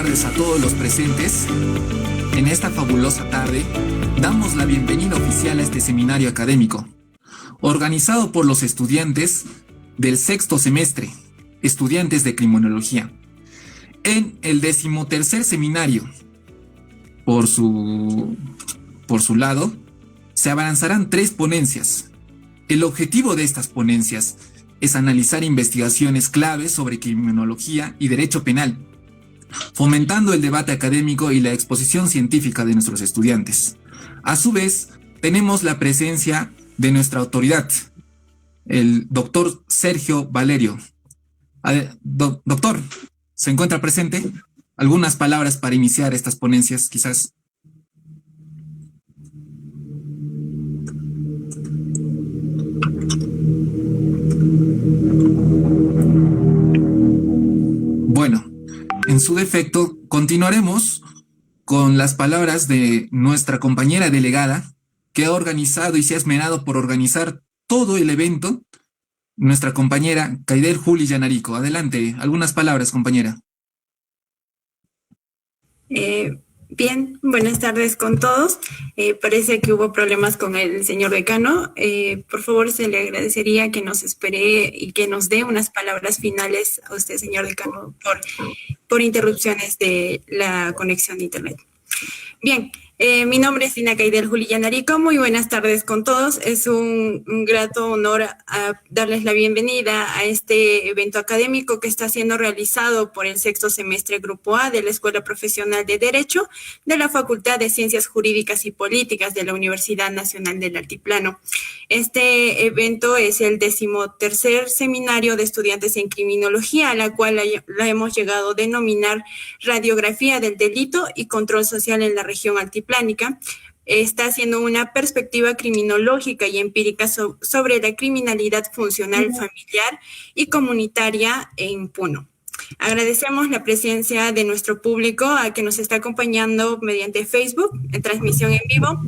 tardes a todos los presentes. En esta fabulosa tarde, damos la bienvenida oficial a este seminario académico, organizado por los estudiantes del sexto semestre, estudiantes de criminología. En el 13º seminario, por su lado, se avanzarán 3 ponencias. El objetivo de estas ponencias es analizar investigaciones claves sobre criminología y derecho penal, fomentando el debate académico y la exposición científica de nuestros estudiantes. A su vez, tenemos la presencia de nuestra autoridad, el doctor Sergio Valerio. Doctor, ¿se encuentra presente? Algunas palabras para iniciar estas ponencias, quizás. Bueno, en su defecto, continuaremos con las palabras de nuestra compañera delegada, que ha organizado y se ha esmerado por organizar todo el evento, nuestra compañera Kaidel Juli Yanarico. Adelante, algunas palabras, compañera. Bien, buenas tardes con todos. Parece que hubo problemas con el señor decano. Por favor, se le agradecería que nos espere y que nos dé unas palabras finales a usted, señor decano, por interrupciones de la conexión de internet. Bien, mi nombre es Dina Kaidel Juli Yanarico. Muy buenas tardes con todos. Es un grato honor a darles la bienvenida a este evento académico que está siendo realizado por el sexto semestre Grupo A de la Escuela Profesional de Derecho de la Facultad de Ciencias Jurídicas y Políticas de la Universidad Nacional del Altiplano. Este evento es el 13º seminario de estudiantes en criminología, a la cual la hemos llegado a denominar Radiografía del Delito y Control Social en la Región Altiplánica. Está haciendo una perspectiva criminológica y empírica sobre la criminalidad funcional, familiar y comunitaria en Puno. Agradecemos la presencia de nuestro público a que nos está acompañando mediante Facebook, en transmisión en vivo,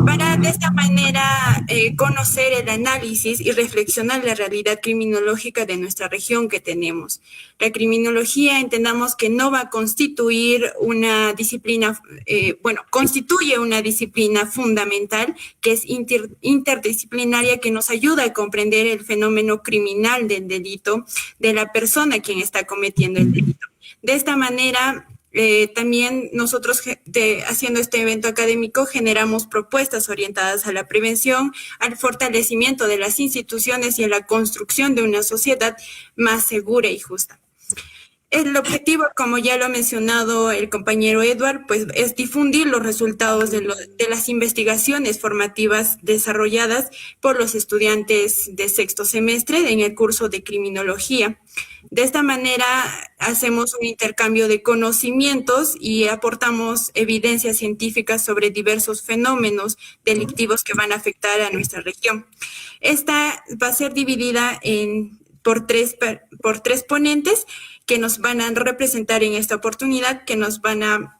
para de esta manera conocer el análisis y reflexionar la realidad criminológica de nuestra región que tenemos. La criminología, entendamos que no va a constituir una disciplina, constituye una disciplina fundamental que es interdisciplinaria, que nos ayuda a comprender el fenómeno criminal del delito de la persona quien está cometiendo el delito. De esta manera, también nosotros haciendo este evento académico generamos propuestas orientadas a la prevención, al fortalecimiento de las instituciones y a la construcción de una sociedad más segura y justa. El objetivo, como ya lo ha mencionado el compañero Edward, pues es difundir los resultados de las investigaciones formativas desarrolladas por los estudiantes de sexto semestre en el curso de criminología. De esta manera hacemos un intercambio de conocimientos y aportamos evidencias científicas sobre diversos fenómenos delictivos que van a afectar a nuestra región. Esta va a ser dividida por tres ponentes que nos van a representar en esta oportunidad, que nos van a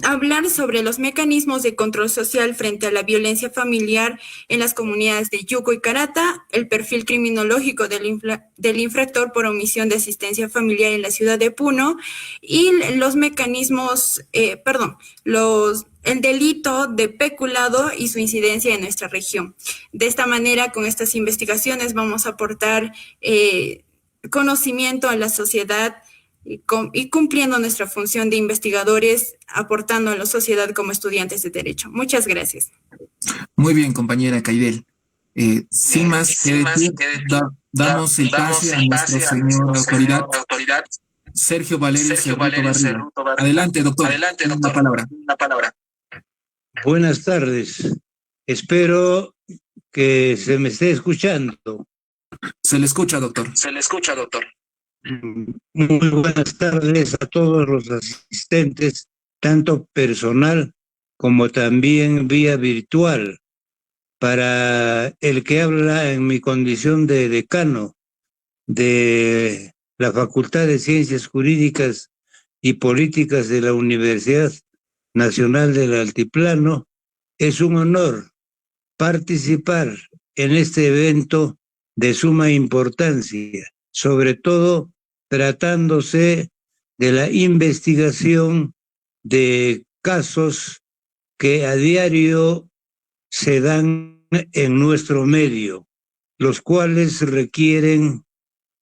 hablar sobre los mecanismos de control social frente a la violencia familiar en las comunidades de Yuco y Carata, el perfil criminológico del infractor por omisión de asistencia familiar en la ciudad de Puno y los mecanismos, el delito de peculado y su incidencia en nuestra región. De esta manera, con estas investigaciones vamos a aportar conocimiento a la sociedad y cumpliendo nuestra función de investigadores, aportando a la sociedad como estudiantes de Derecho. Muchas gracias. Muy bien, compañera Kaidel. Sin más que decir, damos el pase a nuestro señor autoridad, Sergio Valerio Cerruto Barriga. Adelante, doctor. La palabra. Buenas tardes. Espero que se me esté escuchando. Se le escucha, doctor. Muy buenas tardes a todos los asistentes, tanto personal como también vía virtual. Para el que habla en mi condición de decano de la Facultad de Ciencias Jurídicas y Políticas de la Universidad Nacional del Altiplano, es un honor participar en este evento de suma importancia, sobre todo tratándose de la investigación de casos que a diario se dan en nuestro medio, los cuales requieren,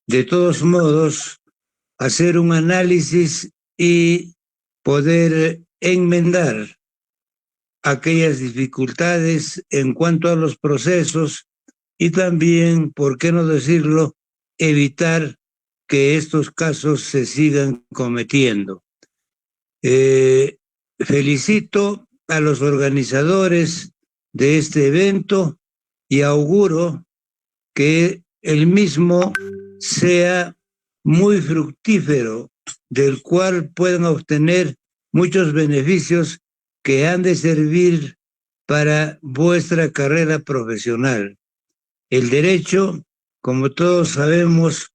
de todos modos, hacer un análisis y poder enmendar aquellas dificultades en cuanto a los procesos y también, por qué no decirlo, evitar que estos casos se sigan cometiendo. Felicito a los organizadores de este evento y auguro que el mismo sea muy fructífero, del cual puedan obtener muchos beneficios que han de servir para vuestra carrera profesional. El derecho, como todos sabemos,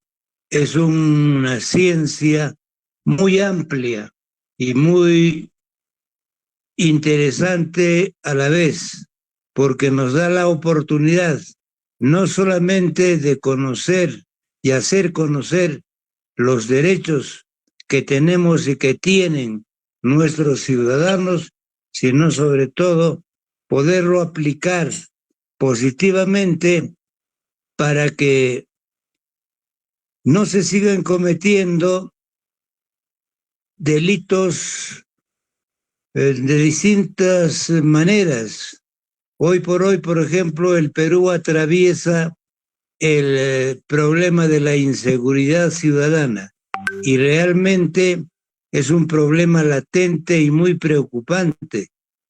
es una ciencia muy amplia y muy interesante a la vez, porque nos da la oportunidad no solamente de conocer y hacer conocer los derechos que tenemos y que tienen nuestros ciudadanos, sino sobre todo poderlo aplicar positivamente para que no se sigan cometiendo delitos de distintas maneras. Hoy por hoy, por ejemplo, el Perú atraviesa el problema de la inseguridad ciudadana y realmente es un problema latente y muy preocupante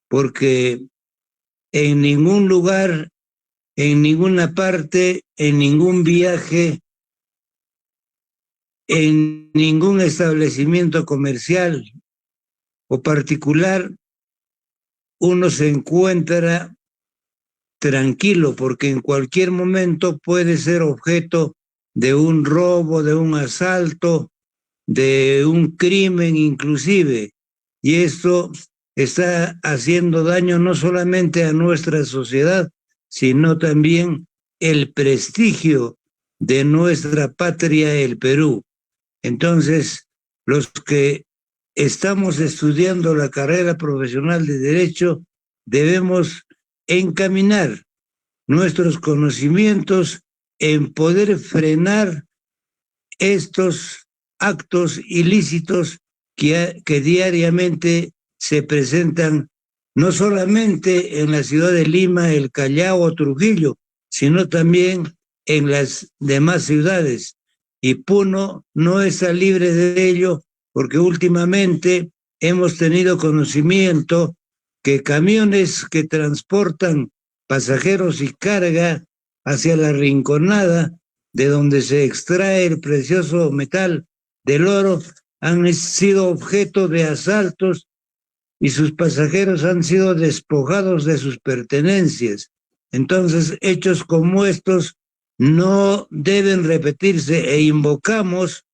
porque en ningún lugar, en ninguna parte, en ningún viaje, en ningún establecimiento comercial o particular, uno se encuentra tranquilo, porque en cualquier momento puede ser objeto de un robo, de un asalto, de un crimen inclusive. Y esto está haciendo daño no solamente a nuestra sociedad, sino también el prestigio de nuestra patria, el Perú. Entonces, los que estamos estudiando la carrera profesional de Derecho, debemos encaminar nuestros conocimientos en poder frenar estos actos ilícitos que diariamente se presentan no solamente en la ciudad de Lima, El Callao o Trujillo, sino también en las demás ciudades. Y Puno no está libre de ello porque últimamente hemos tenido conocimiento que camiones que transportan pasajeros y carga hacia la Rinconada, de donde se extrae el precioso metal del oro, han sido objeto de asaltos y sus pasajeros han sido despojados de sus pertenencias. Entonces, hechos como estos no deben repetirse e invocamos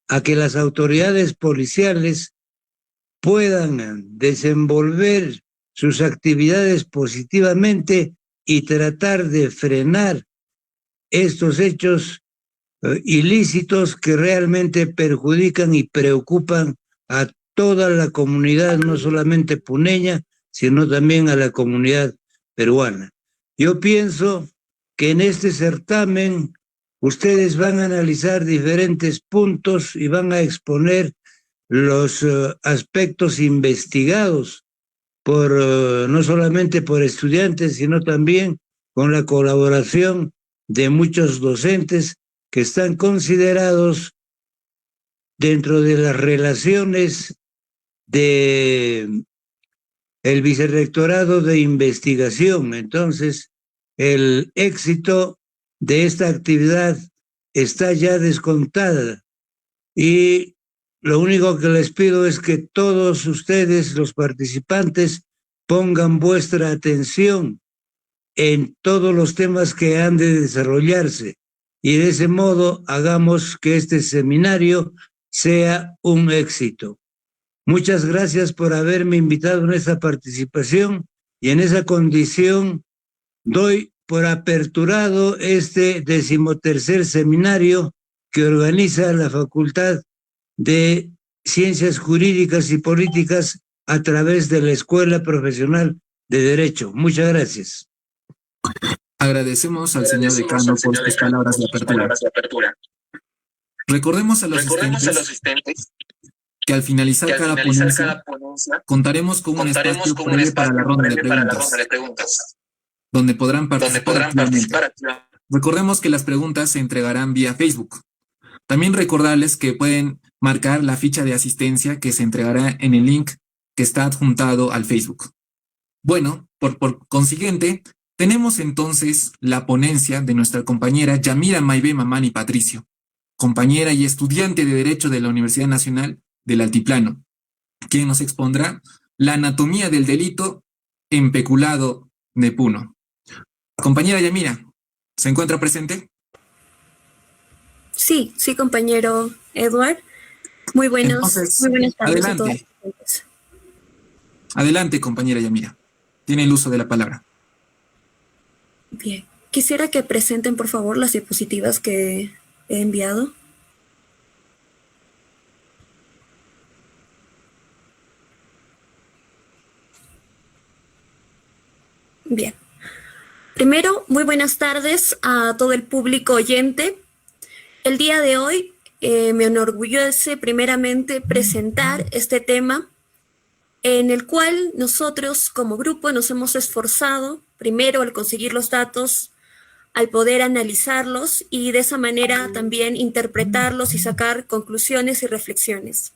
a que las autoridades policiales puedan desenvolver sus actividades positivamente y tratar de frenar estos hechos ilícitos que realmente perjudican y preocupan a toda la comunidad, no solamente puneña, sino también a la comunidad peruana. Yo pienso que en este certamen ustedes van a analizar diferentes puntos y van a exponer los aspectos investigados por no solamente por estudiantes, sino también con la colaboración de muchos docentes que están considerados dentro de las relaciones de el Vicerrectorado de Investigación. Entonces, el éxito de esta actividad está ya descontada y lo único que les pido es que todos ustedes, los participantes, pongan vuestra atención en todos los temas que han de desarrollarse y de ese modo hagamos que este seminario sea un éxito. Muchas gracias por haberme invitado en esta participación y en esa condición doy por aperturado este 13º seminario que organiza la Facultad de Ciencias Jurídicas y Políticas a través de la Escuela Profesional de Derecho. Muchas gracias. Agradecemos al señor decano por sus palabras de apertura. Recordemos a los asistentes que al finalizar cada ponencia contaremos con un espacio previo para la ronda de preguntas, donde podrán participar activamente. Recordemos que las preguntas se entregarán vía Facebook. También recordarles que pueden marcar la ficha de asistencia que se entregará en el link que está adjuntado al Facebook. Bueno, por consiguiente, tenemos entonces la ponencia de nuestra compañera Yamira Maibé Mamani Patricio, compañera y estudiante de Derecho de la Universidad Nacional del Altiplano, quien nos expondrá la anatomía del delito en peculado de Puno. Compañera Yamira, ¿se encuentra presente? Sí, compañero Edward. Muy buenas tardes a todos. Adelante, compañera Yamira. Tiene el uso de la palabra. Bien. Quisiera que presenten, por favor, las diapositivas que he enviado. Bien. Primero, muy buenas tardes a todo el público oyente. El día de hoy me enorgullece primeramente presentar este tema en el cual nosotros como grupo nos hemos esforzado primero al conseguir los datos, al poder analizarlos y de esa manera también interpretarlos y sacar conclusiones y reflexiones.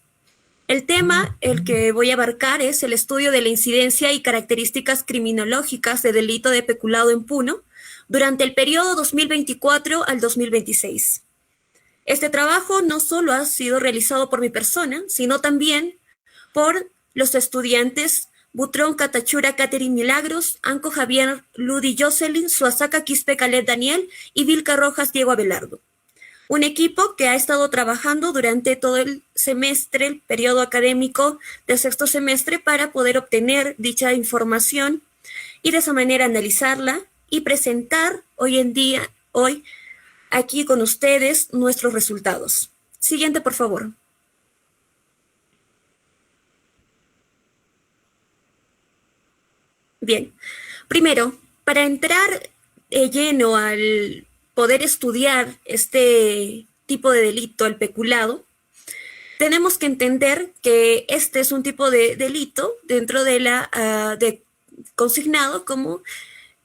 El tema, el que voy a abarcar, es el estudio de la incidencia y características criminológicas de delito de peculado en Puno durante el periodo 2024 al 2026. Este trabajo no solo ha sido realizado por mi persona, sino también por los estudiantes Butrón Catachura Catherine Milagros, Anco Javier Ludi Jocelyn, Suazaca Quispe Caleb Daniel y Vilca Rojas Diego Abelardo. Un equipo que ha estado trabajando durante todo el semestre, el periodo académico del sexto semestre, para poder obtener dicha información y de esa manera analizarla y presentar hoy aquí con ustedes nuestros resultados. Siguiente, por favor. Bien, primero, para entrar lleno al poder estudiar este tipo de delito, el peculado, tenemos que entender que este es un tipo de delito dentro de consignado como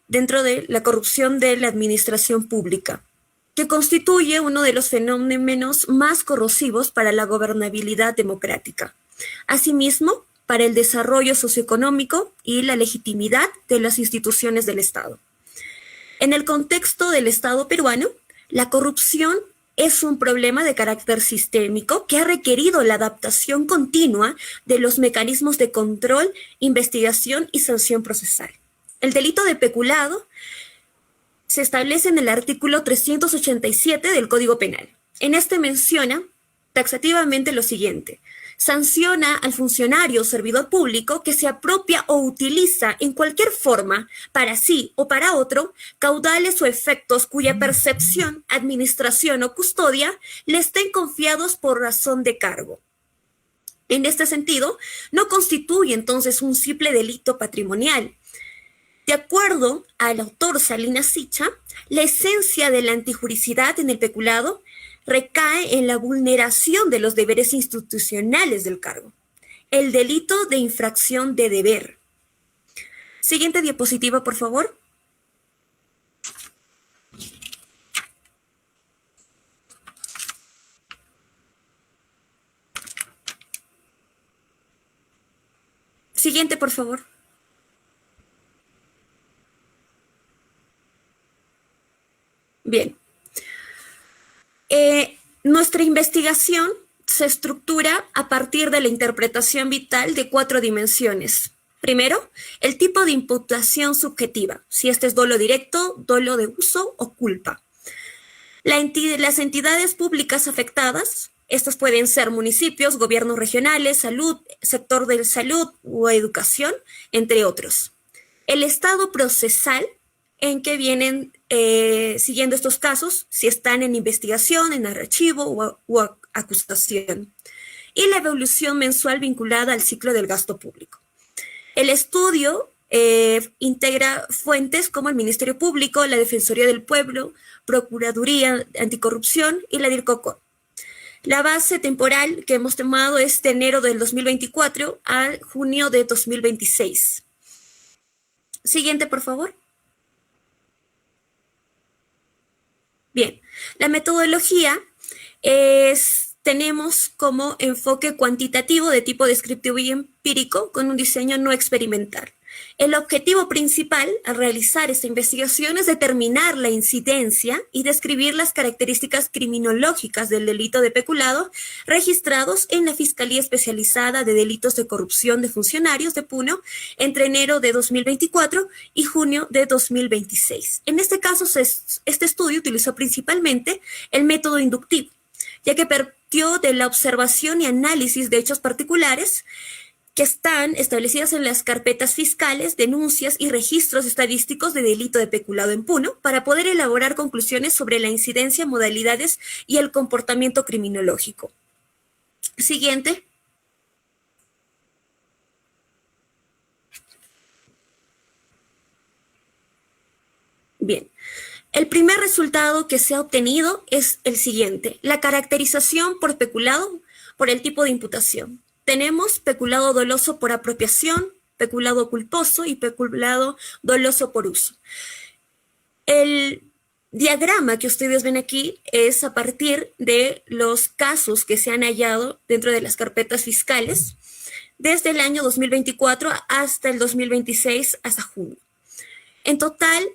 dentro de la corrupción de la administración pública, que constituye uno de los fenómenos más corrosivos para la gobernabilidad democrática. Asimismo, para el desarrollo socioeconómico y la legitimidad de las instituciones del Estado. En el contexto del Estado peruano, la corrupción es un problema de carácter sistémico que ha requerido la adaptación continua de los mecanismos de control, investigación y sanción procesal. El delito de peculado se establece en el artículo 387 del Código Penal. En este menciona taxativamente lo siguiente: sanciona al funcionario o servidor público que se apropia o utiliza en cualquier forma, para sí o para otro, caudales o efectos cuya percepción, administración o custodia le estén confiados por razón de cargo. En este sentido, no constituye entonces un simple delito patrimonial. De acuerdo al autor Salinas Sicha, la esencia de la antijuricidad en el peculado recae en la vulneración de los deberes institucionales del cargo, el delito de infracción de deber. Siguiente diapositiva, por favor. Siguiente, por favor. Bien. Nuestra investigación se estructura a partir de la interpretación vital de 4 dimensiones. Primero, el tipo de imputación subjetiva, si este es dolo directo, dolo de uso o culpa. Las entidades públicas afectadas, estas pueden ser municipios, gobiernos regionales, salud, sector de salud o educación, entre otros. El estado procesal en que vienen siguiendo estos casos, si están en investigación, en archivo o acusación. y la evolución mensual vinculada al ciclo del gasto público. El estudio integra fuentes como el Ministerio Público, la Defensoría del Pueblo, Procuraduría Anticorrupción y la DIRCOCOR. La base temporal que hemos tomado es de enero del 2024 a junio de 2026. Siguiente, por favor. Bien, la metodología tenemos como enfoque cuantitativo de tipo descriptivo y empírico con un diseño no experimental. El objetivo principal al realizar esta investigación es determinar la incidencia y describir las características criminológicas del delito de peculado registrados en la Fiscalía Especializada de Delitos de Corrupción de Funcionarios de Puno entre enero de 2024 y junio de 2026. En este caso, este estudio utilizó principalmente el método inductivo, ya que partió de la observación y análisis de hechos particulares que están establecidas en las carpetas fiscales, denuncias y registros estadísticos de delito de peculado en Puno para poder elaborar conclusiones sobre la incidencia, modalidades y el comportamiento criminológico. Siguiente. Bien. El primer resultado que se ha obtenido es el siguiente: la caracterización por peculado por el tipo de imputación. Tenemos peculado doloso por apropiación, peculado culposo y peculado doloso por uso. El diagrama que ustedes ven aquí es a partir de los casos que se han hallado dentro de las carpetas fiscales desde el año 2024 hasta el 2026, hasta junio. En total,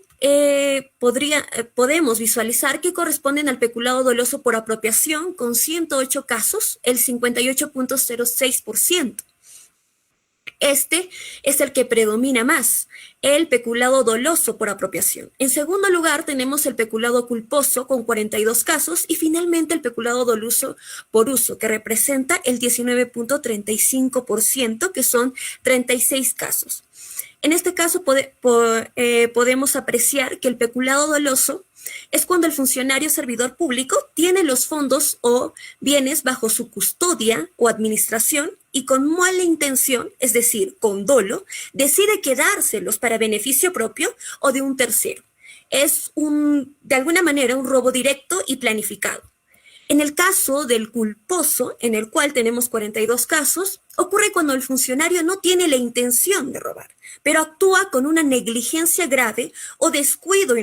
podemos visualizar que corresponden al peculado doloso por apropiación con 108 casos, el 58.06%. Este es el que predomina más, el peculado doloso por apropiación. En segundo lugar, tenemos el peculado culposo con 42 casos y finalmente el peculado doloso por uso, que representa el 19.35%, que son 36 casos. En este caso podemos apreciar que el peculado doloso es cuando el funcionario servidor público tiene los fondos o bienes bajo su custodia o administración y con mala intención, es decir, con dolo, decide quedárselos para beneficio propio o de un tercero. Es de alguna manera un robo directo y planificado. En el caso del culposo, en el cual tenemos 42 casos, ocurre cuando el funcionario no tiene la intención de robar, pero actúa con una negligencia grave o descuido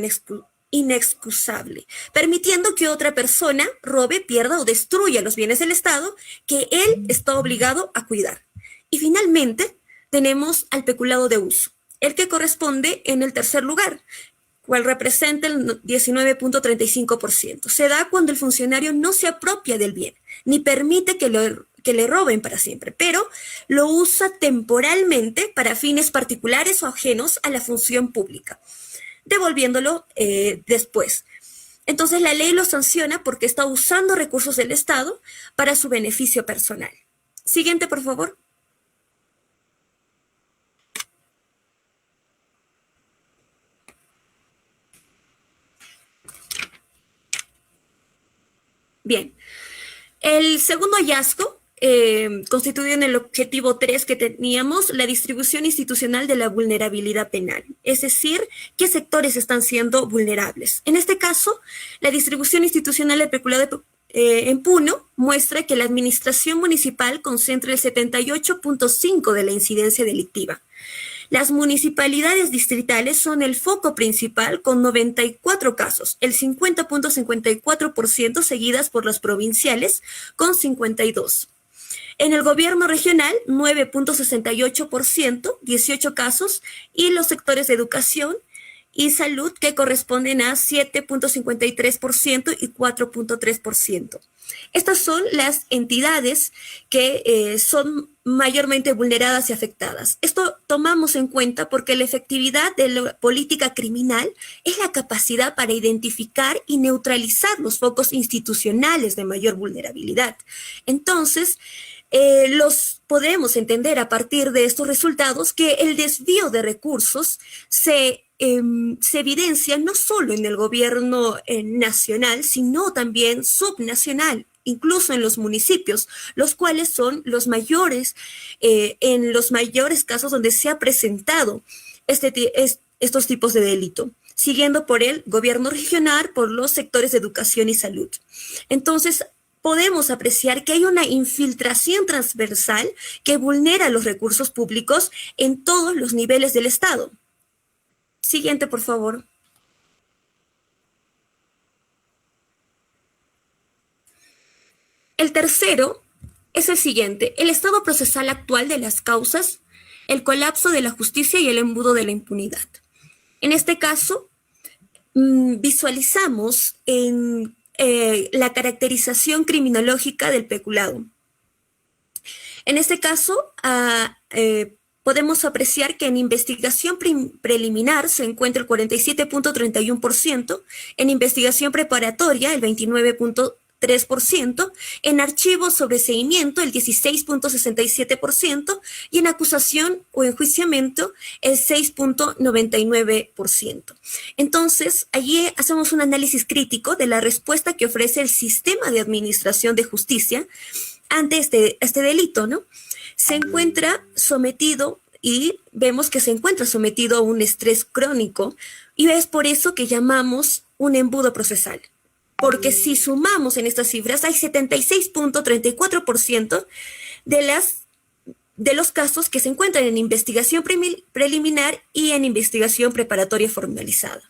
inexcusable, permitiendo que otra persona robe, pierda o destruya los bienes del Estado que él está obligado a cuidar. Y finalmente tenemos al peculado de uso, el que corresponde en el tercer lugar, cual representa el 19.35%. Se da cuando el funcionario no se apropia del bien, ni permite que le roben para siempre, pero lo usa temporalmente para fines particulares o ajenos a la función pública, devolviéndolo después. Entonces la ley lo sanciona porque está usando recursos del Estado para su beneficio personal. Siguiente, por favor. Bien, el segundo hallazgo constituye en el objetivo 3 que teníamos la distribución institucional de la vulnerabilidad penal, es decir, qué sectores están siendo vulnerables. En este caso, la distribución institucional del peculado en Puno muestra que la administración municipal concentra el 78.5% de la incidencia delictiva. Las municipalidades distritales son el foco principal con 94 casos, el 50.54%, seguidas por las provinciales con 52. En el gobierno regional, 9.68%, 18 casos, y los sectores de educación y salud que corresponden a 7.53% y 4.3%. Estas son las entidades que son mayormente vulneradas y afectadas. Esto tomamos en cuenta porque la efectividad de la política criminal es la capacidad para identificar y neutralizar los focos institucionales de mayor vulnerabilidad. Entonces, los podemos entender a partir de estos resultados que el desvío de recursos se evidencia no solo en el gobierno nacional, sino también subnacional. incluso en los municipios, los cuales son los mayores, en los mayores casos donde se ha presentado estos tipos de delito, siguiendo por el gobierno regional, por los sectores de educación y salud. Entonces, podemos apreciar que hay una infiltración transversal que vulnera los recursos públicos en todos los niveles del Estado. Siguiente, por favor. El tercero es el siguiente: el estado procesal actual de las causas, el colapso de la justicia y el embudo de la impunidad. En este caso, visualizamos en la caracterización criminológica del peculado. En este caso, podemos apreciar que en investigación preliminar se encuentra el 47.31%, en investigación preparatoria el 29.3%, en archivo sobre seguimiento el 16.67% y en acusación o enjuiciamiento el 6.99%. Entonces, allí hacemos un análisis crítico de la respuesta que ofrece el sistema de administración de justicia ante este delito, ¿no? Se encuentra sometido y vemos que se encuentra sometido a un estrés crónico y es por eso que llamamos un embudo procesal. Porque si sumamos en estas cifras, hay 76.34% de los casos que se encuentran en investigación preliminar y en investigación preparatoria formalizada.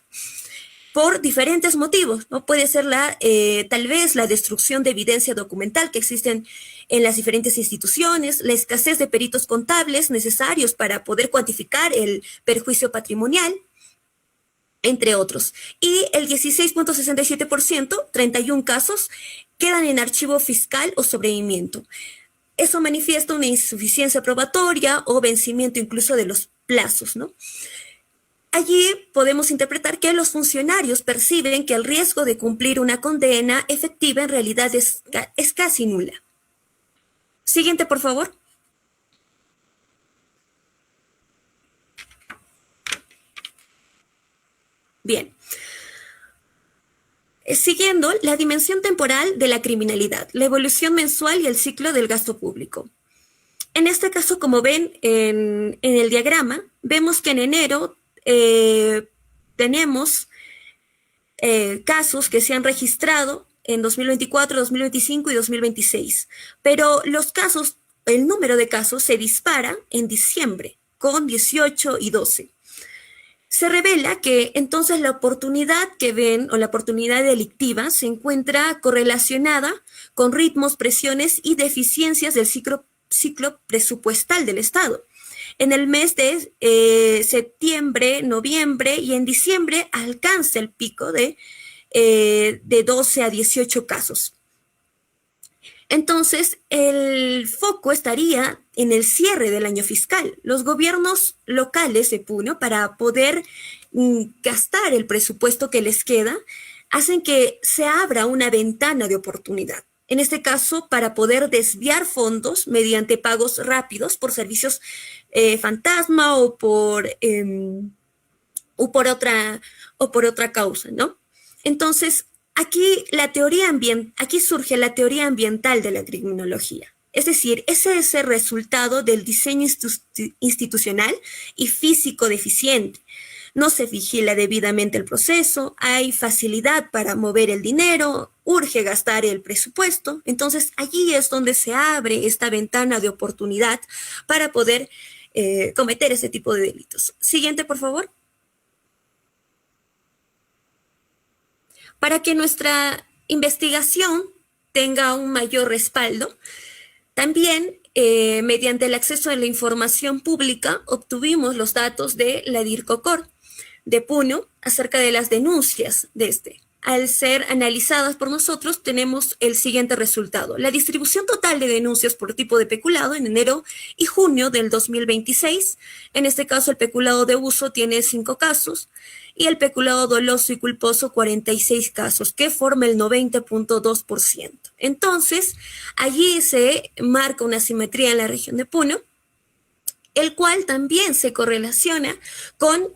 Por diferentes motivos, ¿no? Puede ser tal vez la destrucción de evidencia documental que existen en las diferentes instituciones, la escasez de peritos contables necesarios para poder cuantificar el perjuicio patrimonial, entre otros. Y el 16.67%, 31 casos, quedan en archivo fiscal o sobreseimiento. Eso manifiesta una insuficiencia probatoria o vencimiento incluso de los plazos, ¿no? Allí podemos interpretar que los funcionarios perciben que el riesgo de cumplir una condena efectiva en realidad es casi nula. Siguiente, por favor. Bien. Siguiendo la dimensión temporal de la criminalidad, la evolución mensual y el ciclo del gasto público. En este caso, como ven en el diagrama, vemos que en enero tenemos casos que se han registrado en 2024, 2025 y 2026. Pero el número de casos se dispara en diciembre con 18 y 12. Se revela que entonces la oportunidad que ven o la oportunidad delictiva se encuentra correlacionada con ritmos, presiones y deficiencias del ciclo presupuestal del Estado. En el mes de septiembre, noviembre y en diciembre alcanza el pico de 12 a 18 casos. Entonces, el foco estaría en el cierre del año fiscal. Los gobiernos locales de Puno, para poder gastar el presupuesto que les queda, hacen que se abra una ventana de oportunidad. En este caso, para poder desviar fondos mediante pagos rápidos por servicios fantasma o por otra causa, ¿no? Entonces, aquí surge la teoría ambiental de la criminología. Es decir, ese es el resultado del diseño institucional y físico deficiente. No se vigila debidamente el proceso, hay facilidad para mover el dinero, urge gastar el presupuesto. Entonces, allí es donde se abre esta ventana de oportunidad para poder cometer ese tipo de delitos. Siguiente, por favor. Para que nuestra investigación tenga un mayor respaldo, también mediante el acceso a la información pública obtuvimos los datos de la DIRCOCOR de Puno acerca de las denuncias de este. Al ser analizadas por nosotros, tenemos el siguiente resultado. La distribución total de denuncias por tipo de peculado en enero y junio del 2026. En este caso, el peculado de uso tiene 5 casos y el peculado doloso y culposo 46 casos, que forma el 90.2%. Entonces, allí se marca una simetría en la región de Puno, el cual también se correlaciona con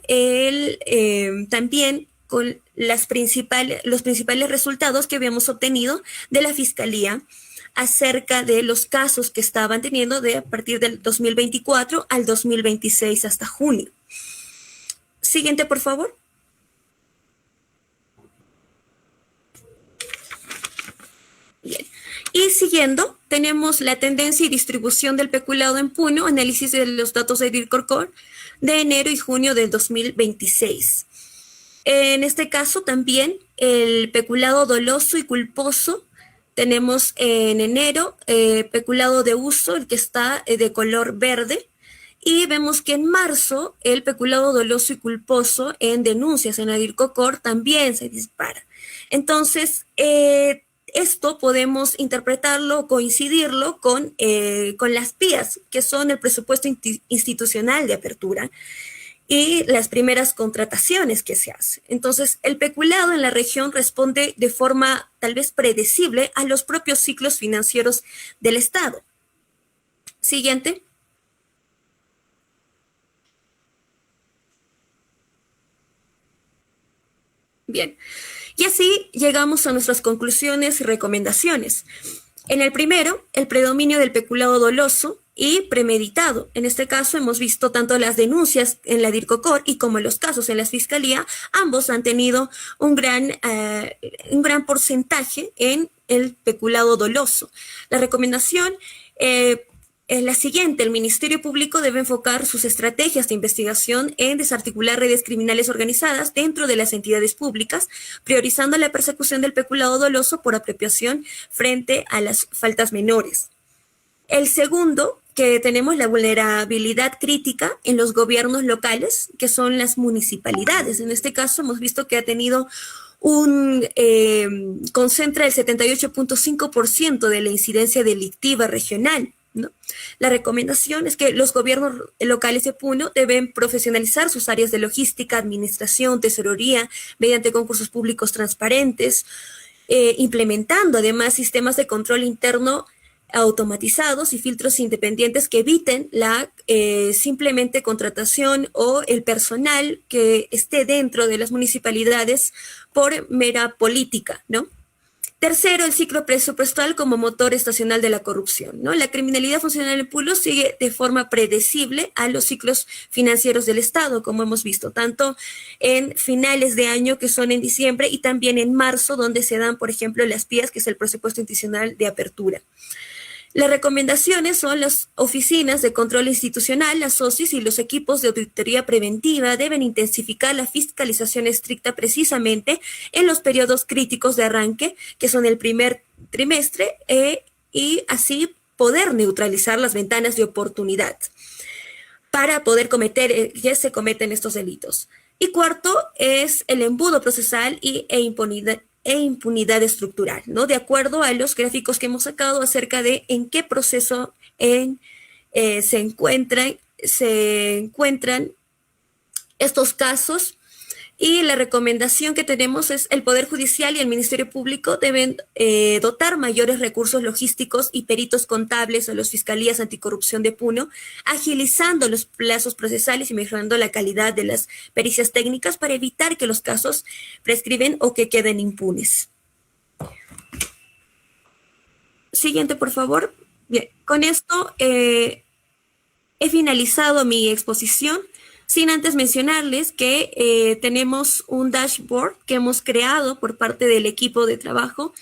con los principales resultados que habíamos obtenido de la Fiscalía acerca de los casos que estaban teniendo a partir del 2024 al 2026 hasta junio. Siguiente, por favor. Bien. Y siguiendo, tenemos la tendencia y distribución del peculado en Puno, análisis de los datos de DIRCOCOR de enero y junio del 2026. En este caso también el peculado doloso y culposo. Tenemos en enero peculado de uso, el que está de color verde, y vemos que en marzo el peculado doloso y culposo en denuncias en la DIRCOCOR también se dispara. Entonces, esto podemos interpretarlo, coincidirlo con las PIAs, que son el presupuesto institucional de apertura, y las primeras contrataciones que se hacen. Entonces, el peculado en la región responde de forma tal vez predecible a los propios ciclos financieros del Estado. Siguiente. Bien, y así llegamos a nuestras conclusiones y recomendaciones. En el primero, el predominio del peculado doloso y premeditado. En este caso hemos visto tanto las denuncias en la DIRCOCOR y como los casos en la Fiscalía, ambos han tenido un gran porcentaje en el peculado doloso. La recomendación es la siguiente: el Ministerio Público debe enfocar sus estrategias de investigación en desarticular redes criminales organizadas dentro de las entidades públicas, priorizando la persecución del peculado doloso por apropiación frente a las faltas menores. El segundo, que tenemos la vulnerabilidad crítica en los gobiernos locales, que son las municipalidades. En este caso hemos visto que ha tenido concentra el 78.5% de la incidencia delictiva regional, ¿no? La recomendación es que los gobiernos locales de Puno deben profesionalizar sus áreas de logística, administración, tesorería, mediante concursos públicos transparentes, implementando además sistemas de control interno automatizados y filtros independientes que eviten la simplemente contratación o el personal que esté dentro de las municipalidades por mera política, ¿no? Tercero, el ciclo presupuestal como motor estacional de la corrupción, ¿no? La criminalidad funcional en Puno sigue de forma predecible a los ciclos financieros del Estado, como hemos visto, tanto en finales de año, que son en diciembre, y también en marzo, donde se dan, por ejemplo, las PIAs, que es el presupuesto institucional de apertura. Las recomendaciones son las oficinas de control institucional, las OSIs y los equipos de auditoría preventiva deben intensificar la fiscalización estricta precisamente en los periodos críticos de arranque, que son el primer trimestre, y así poder neutralizar las ventanas de oportunidad para poder que se cometen estos delitos. Y cuarto es el embudo procesal e impunidad estructural, ¿no? De acuerdo a los gráficos que hemos sacado acerca de en qué proceso se encuentran estos casos, y la recomendación que tenemos es el Poder Judicial y el Ministerio Público deben dotar mayores recursos logísticos y peritos contables a las Fiscalías Anticorrupción de Puno, agilizando los plazos procesales y mejorando la calidad de las pericias técnicas para evitar que los casos prescriben o que queden impunes. Siguiente, por favor. Bien, con esto he finalizado mi exposición, sin antes mencionarles que tenemos un dashboard que hemos creado por parte del equipo de trabajo,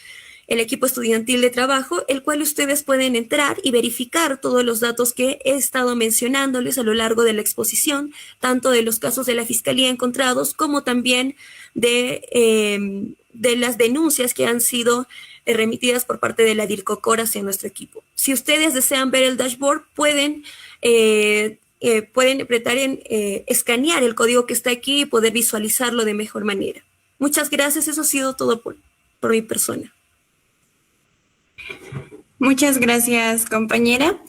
el equipo estudiantil de trabajo, el cual ustedes pueden entrar y verificar todos los datos que he estado mencionándoles a lo largo de la exposición, tanto de los casos de la Fiscalía encontrados como también de las denuncias que han sido remitidas por parte de la DIRCOCOR hacia nuestro equipo. Si ustedes desean ver el dashboard, pueden apretar escanear el código que está aquí y poder visualizarlo de mejor manera. Muchas gracias, eso ha sido todo por mi persona. Muchas gracias, compañera.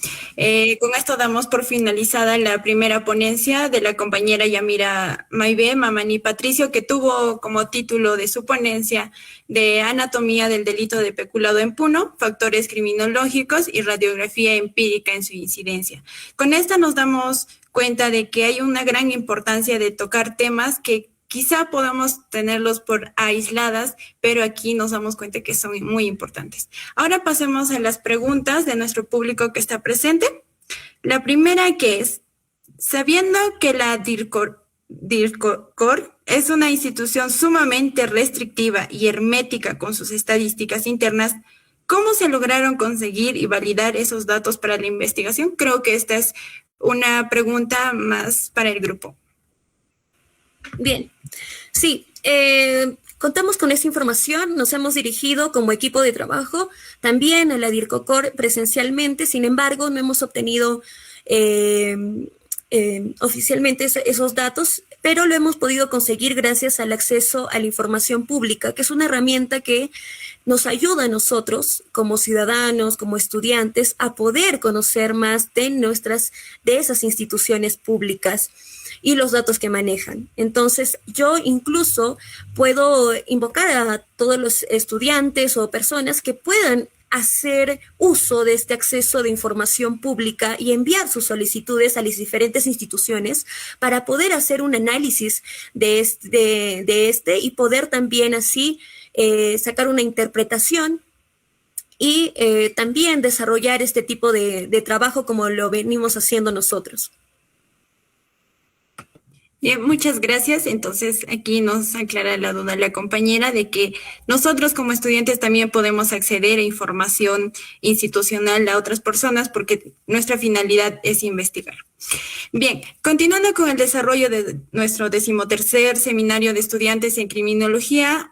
Con esto damos por finalizada la primera ponencia de la compañera Yamira Maibé Mamani Patricio, que tuvo como título de su ponencia de Anatomía del delito de peculado en Puno, factores criminológicos y radiografía empírica en su incidencia. Con esta nos damos cuenta de que hay una gran importancia de tocar temas que quizá podamos tenerlos por aisladas, pero aquí nos damos cuenta que son muy importantes. Ahora pasemos a las preguntas de nuestro público que está presente. La primera que es, sabiendo que la DIRCOR es una institución sumamente restrictiva y hermética con sus estadísticas internas, ¿cómo se lograron conseguir y validar esos datos para la investigación? Creo que esta es una pregunta más para el grupo. Bien, sí, contamos con esta información, nos hemos dirigido como equipo de trabajo también a la DIRCOCOR presencialmente, sin embargo, no hemos obtenido oficialmente esos datos, pero lo hemos podido conseguir gracias al acceso a la información pública, que es una herramienta que nos ayuda a nosotros como ciudadanos, como estudiantes, a poder conocer más de esas instituciones públicas y los datos que manejan. Entonces, yo incluso puedo invocar a todos los estudiantes o personas que puedan hacer uso de este acceso de información pública y enviar sus solicitudes a las diferentes instituciones para poder hacer un análisis de este y poder también así sacar una interpretación y también desarrollar este tipo de trabajo como lo venimos haciendo nosotros. Bien, muchas gracias. Entonces, aquí nos aclara la duda la compañera de que nosotros como estudiantes también podemos acceder a información institucional a otras personas porque nuestra finalidad es investigar. Bien, continuando con el desarrollo de nuestro 13º seminario de estudiantes en criminología,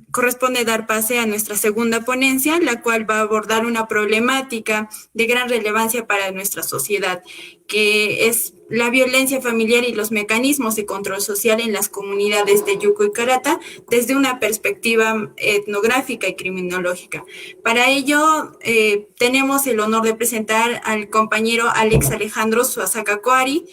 corresponde dar pase a nuestra segunda ponencia, la cual va a abordar una problemática de gran relevancia para nuestra sociedad, que es la violencia familiar y los mecanismos de control social en las comunidades de Yuco y Carata desde una perspectiva etnográfica y criminológica. Para ello, tenemos el honor de presentar al compañero Alex Alejandro Suazaca Coari,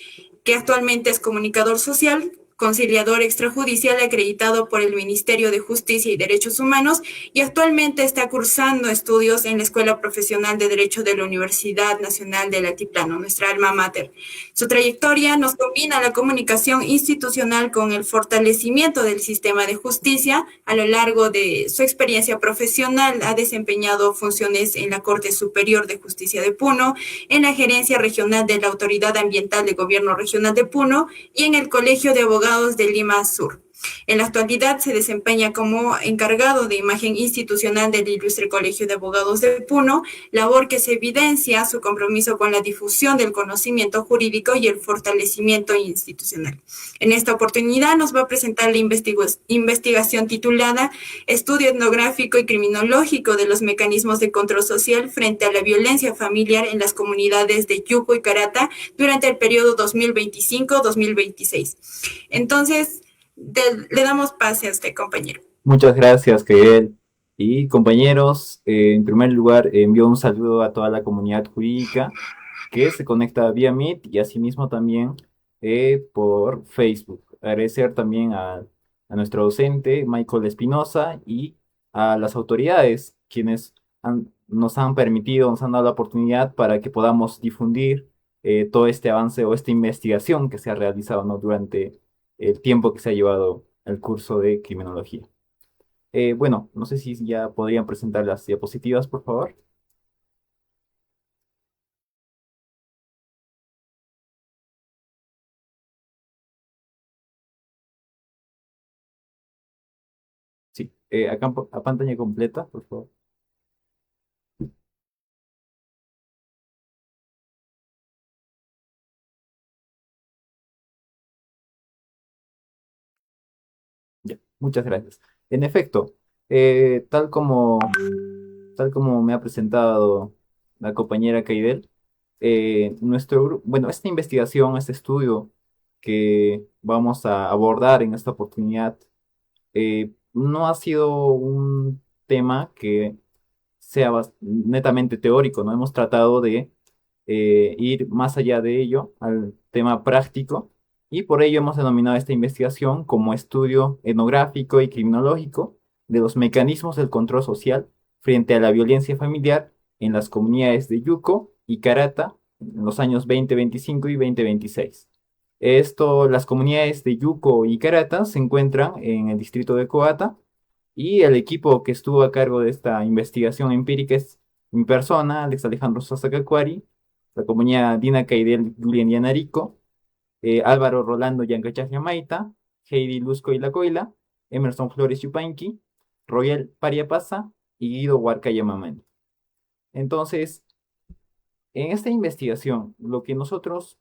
que actualmente es comunicador social, conciliador extrajudicial acreditado por el Ministerio de Justicia y Derechos Humanos y actualmente está cursando estudios en la Escuela Profesional de Derecho de la Universidad Nacional del Altiplano, nuestra alma mater. Su trayectoria nos combina la comunicación institucional con el fortalecimiento del sistema de justicia. A lo largo de su experiencia profesional ha desempeñado funciones en la Corte Superior de Justicia de Puno, en la Gerencia Regional de la Autoridad Ambiental de Gobierno Regional de Puno y en el Colegio de Abogados de Lima Sur. En la actualidad se desempeña como encargado de imagen institucional del Ilustre Colegio de Abogados de Puno, labor que se evidencia su compromiso con la difusión del conocimiento jurídico y el fortalecimiento institucional. En esta oportunidad nos va a presentar la investigación titulada Estudio etnográfico y criminológico de los mecanismos de control social frente a la violencia familiar en las comunidades de Yuco y Carata durante el periodo 2025-2026. Entonces, le damos pase a este compañero. Muchas gracias, Keil. Y compañeros, en primer lugar envío un saludo a toda la comunidad jurídica que se conecta vía Meet y asimismo también por Facebook. Agradecer también a nuestro docente Michael Espinosa y a las autoridades quienes nos han permitido, nos han dado la oportunidad para que podamos difundir todo este avance o esta investigación que se ha realizado, ¿no?, durante el tiempo que se ha llevado el curso de criminología. Bueno, no sé si ya podrían presentar las diapositivas, por favor. Sí, acá a pantalla completa, por favor. Ya, muchas gracias. En efecto, tal como me ha presentado la compañera Keidel, bueno, esta investigación, este estudio que vamos a abordar en esta oportunidad, no ha sido un tema que sea netamente teórico, ¿no? Hemos tratado de ir más allá de ello al tema práctico y por ello hemos denominado esta investigación como estudio etnográfico y criminológico de los mecanismos del control social frente a la violencia familiar en las comunidades de Yuco y Carata en los años 2025 y 2026. Las comunidades de Yuco y Carata se encuentran en el distrito de Coata y el equipo que estuvo a cargo de esta investigación empírica es mi persona, Alex Alejandro Sosa Cacuari, la comunidad Dina Caidel Julián Yanarico, Álvaro Rolando Yancachaf Yamaita, Heidi Luzco y La Coila, Emerson Flores Yupanqui, Royal Pariapasa y Guido Huarca Yamamani. Entonces, en esta investigación, lo que nosotros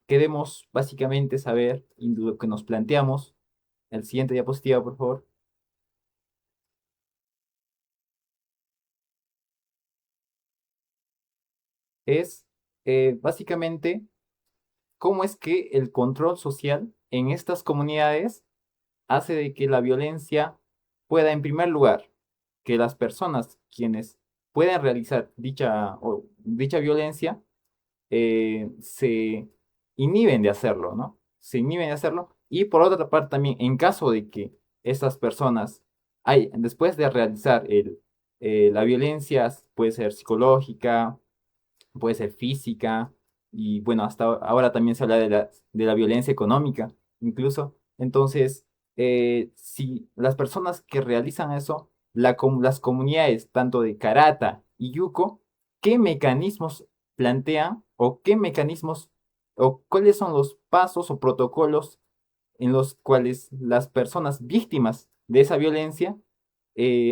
queremos básicamente saber y lo que nos planteamos, el siguiente diapositiva, por favor, es básicamente cómo es que el control social en estas comunidades hace de que la violencia pueda, en primer lugar, que las personas quienes pueden realizar dicha violencia se inhiben de hacerlo, ¿no? Se inhiben de hacerlo. Y por otra parte también, en caso de que estas personas, después de realizar la violencia, puede ser psicológica, puede ser física, y bueno, hasta ahora también se habla de la violencia económica, incluso. Entonces, si las personas que realizan eso, las comunidades tanto de Karata y Yuko, ¿qué mecanismos plantean o qué mecanismos o cuáles son los pasos o protocolos en los cuales las personas víctimas de esa violencia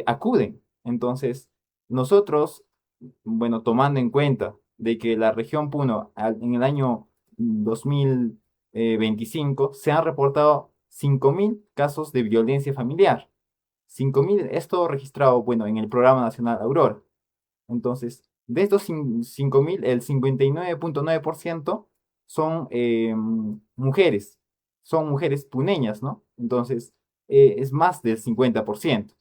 acuden? Entonces, nosotros, bueno, tomando en cuenta de que la región Puno en el año 2025 se han reportado 5.000 casos de violencia familiar. 5.000, esto registrado, bueno, en el Programa Nacional Aurora. Entonces, de estos 5.000, el 59.9% son mujeres puneñas, ¿no? Entonces, es más del 50%.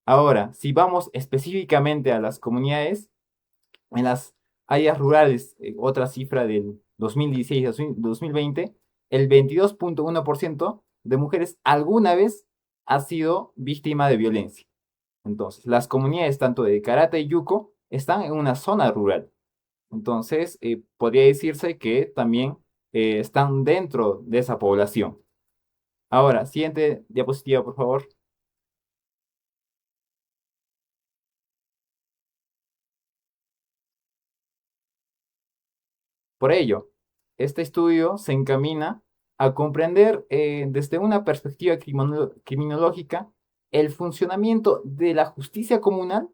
Ahora, si vamos específicamente a las comunidades, en las áreas rurales, otra cifra del 2016 a 2020, el 22.1% de mujeres alguna vez ha sido víctima de violencia. Entonces, las comunidades tanto de Karata y Yuco están en una zona rural. Entonces, podría decirse que también están dentro de esa población. Ahora, siguiente diapositiva, por favor. Por ello, este estudio se encamina a comprender desde una perspectiva criminológica el funcionamiento de la justicia comunal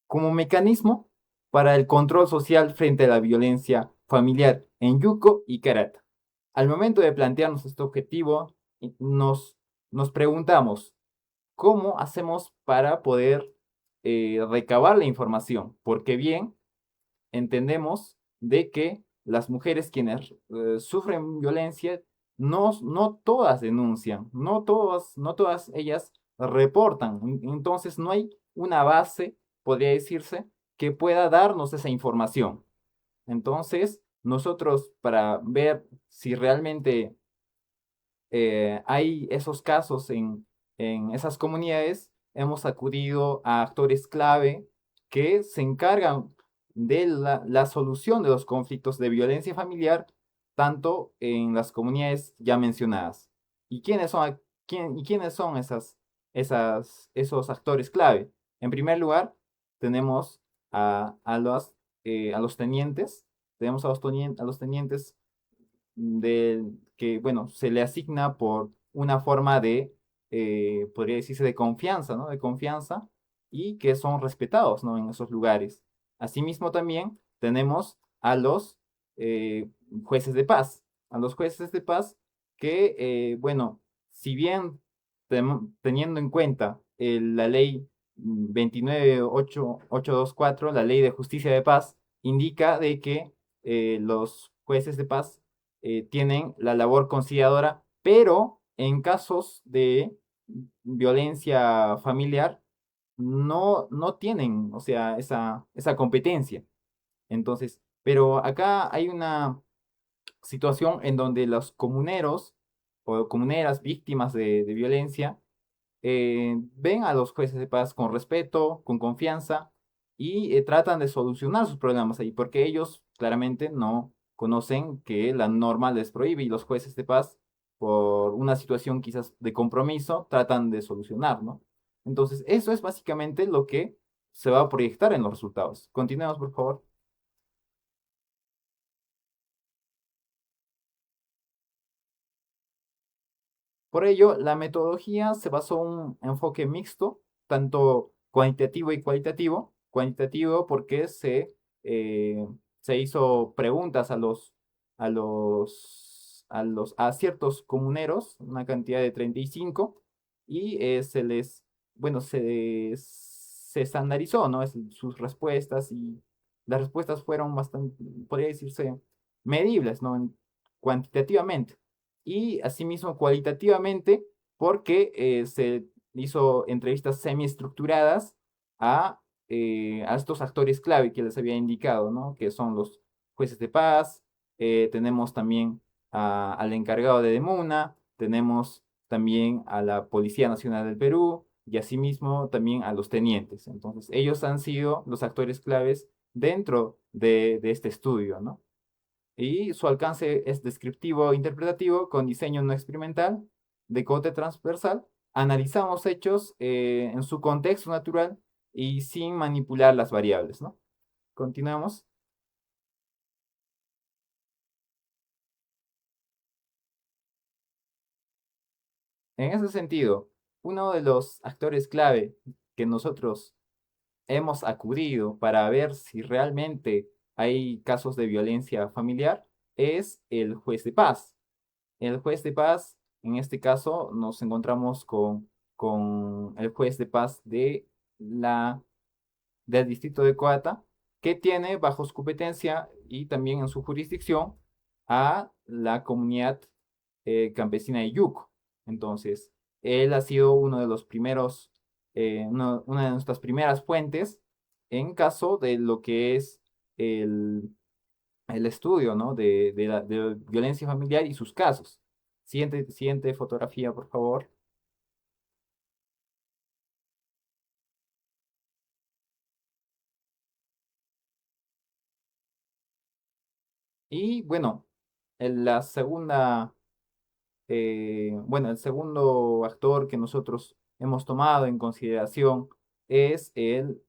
como mecanismo para el control social frente a la violencia familiar en Yuco y Karata. Al momento de plantearnos este objetivo, nos preguntamos, ¿cómo hacemos para poder recabar la información? Porque bien, entendemos de que las mujeres quienes sufren violencia, no todas denuncian, no todas ellas reportan. Entonces no hay una base, podría decirse, que pueda darnos esa información. Entonces, nosotros para ver si realmente hay esos casos en esas comunidades, hemos acudido a actores clave que se encargan de la solución de los conflictos de violencia familiar, tanto en las comunidades ya mencionadas. ¿Y quiénes son esos actores clave? En primer lugar, tenemos a los tenientes, tenemos a los tenientes que, bueno, se le asigna por una forma podría decirse, de confianza, ¿no? De confianza y que son respetados, ¿no? En esos lugares. Asimismo, también tenemos a los jueces de paz, que, bueno, si bien teniendo en cuenta la ley 29824, la ley de justicia de paz, indica de que los jueces de paz tienen la labor conciliadora, pero en casos de violencia familiar no tienen, o sea, esa competencia. Entonces, pero acá hay una situación en donde los comuneros o comuneras víctimas de violencia ven a los jueces de paz con respeto, con confianza y tratan de solucionar sus problemas ahí, porque ellos claramente conocen que la norma les prohíbe y los jueces de paz, por una situación quizás de compromiso, tratan de solucionar, ¿no? Entonces, eso es básicamente lo que se va a proyectar en los resultados. Continuemos, por favor. Por ello, la metodología se basó en un enfoque mixto, tanto cuantitativo y cualitativo. Cuantitativo porque se hizo preguntas a ciertos comuneros, una cantidad de 35, y bueno, se estandarizó, ¿no? Sus respuestas, y las respuestas fueron bastante, podría decirse, medibles, ¿no? Cuantitativamente y asimismo cualitativamente porque se hizo entrevistas semiestructuradas a estos actores clave que les había indicado, ¿no? Que son los jueces de paz, tenemos también al encargado de Demuna, tenemos también a la Policía Nacional del Perú y asimismo también a los tenientes. Entonces, ellos han sido los actores claves dentro de este estudio, ¿no? Y su alcance es descriptivo e interpretativo con diseño no experimental, de corte transversal. Analizamos hechos en su contexto natural y sin manipular las variables, ¿no? Continuamos. En ese sentido, uno de los actores clave que nosotros hemos acudido para ver si realmente hay casos de violencia familiar es el juez de paz. El juez de paz, en este caso, nos encontramos con el juez de paz del distrito de Coata, que tiene bajo su competencia y también en su jurisdicción a la comunidad campesina de Yuco. Entonces, él ha sido uno de los primeros, una de nuestras primeras fuentes en caso de lo que es el, el estudio, ¿no? De violencia familiar y sus casos. Siguiente fotografía, por favor. Y bueno, la segunda, bueno, el segundo actor que nosotros hemos tomado en consideración es el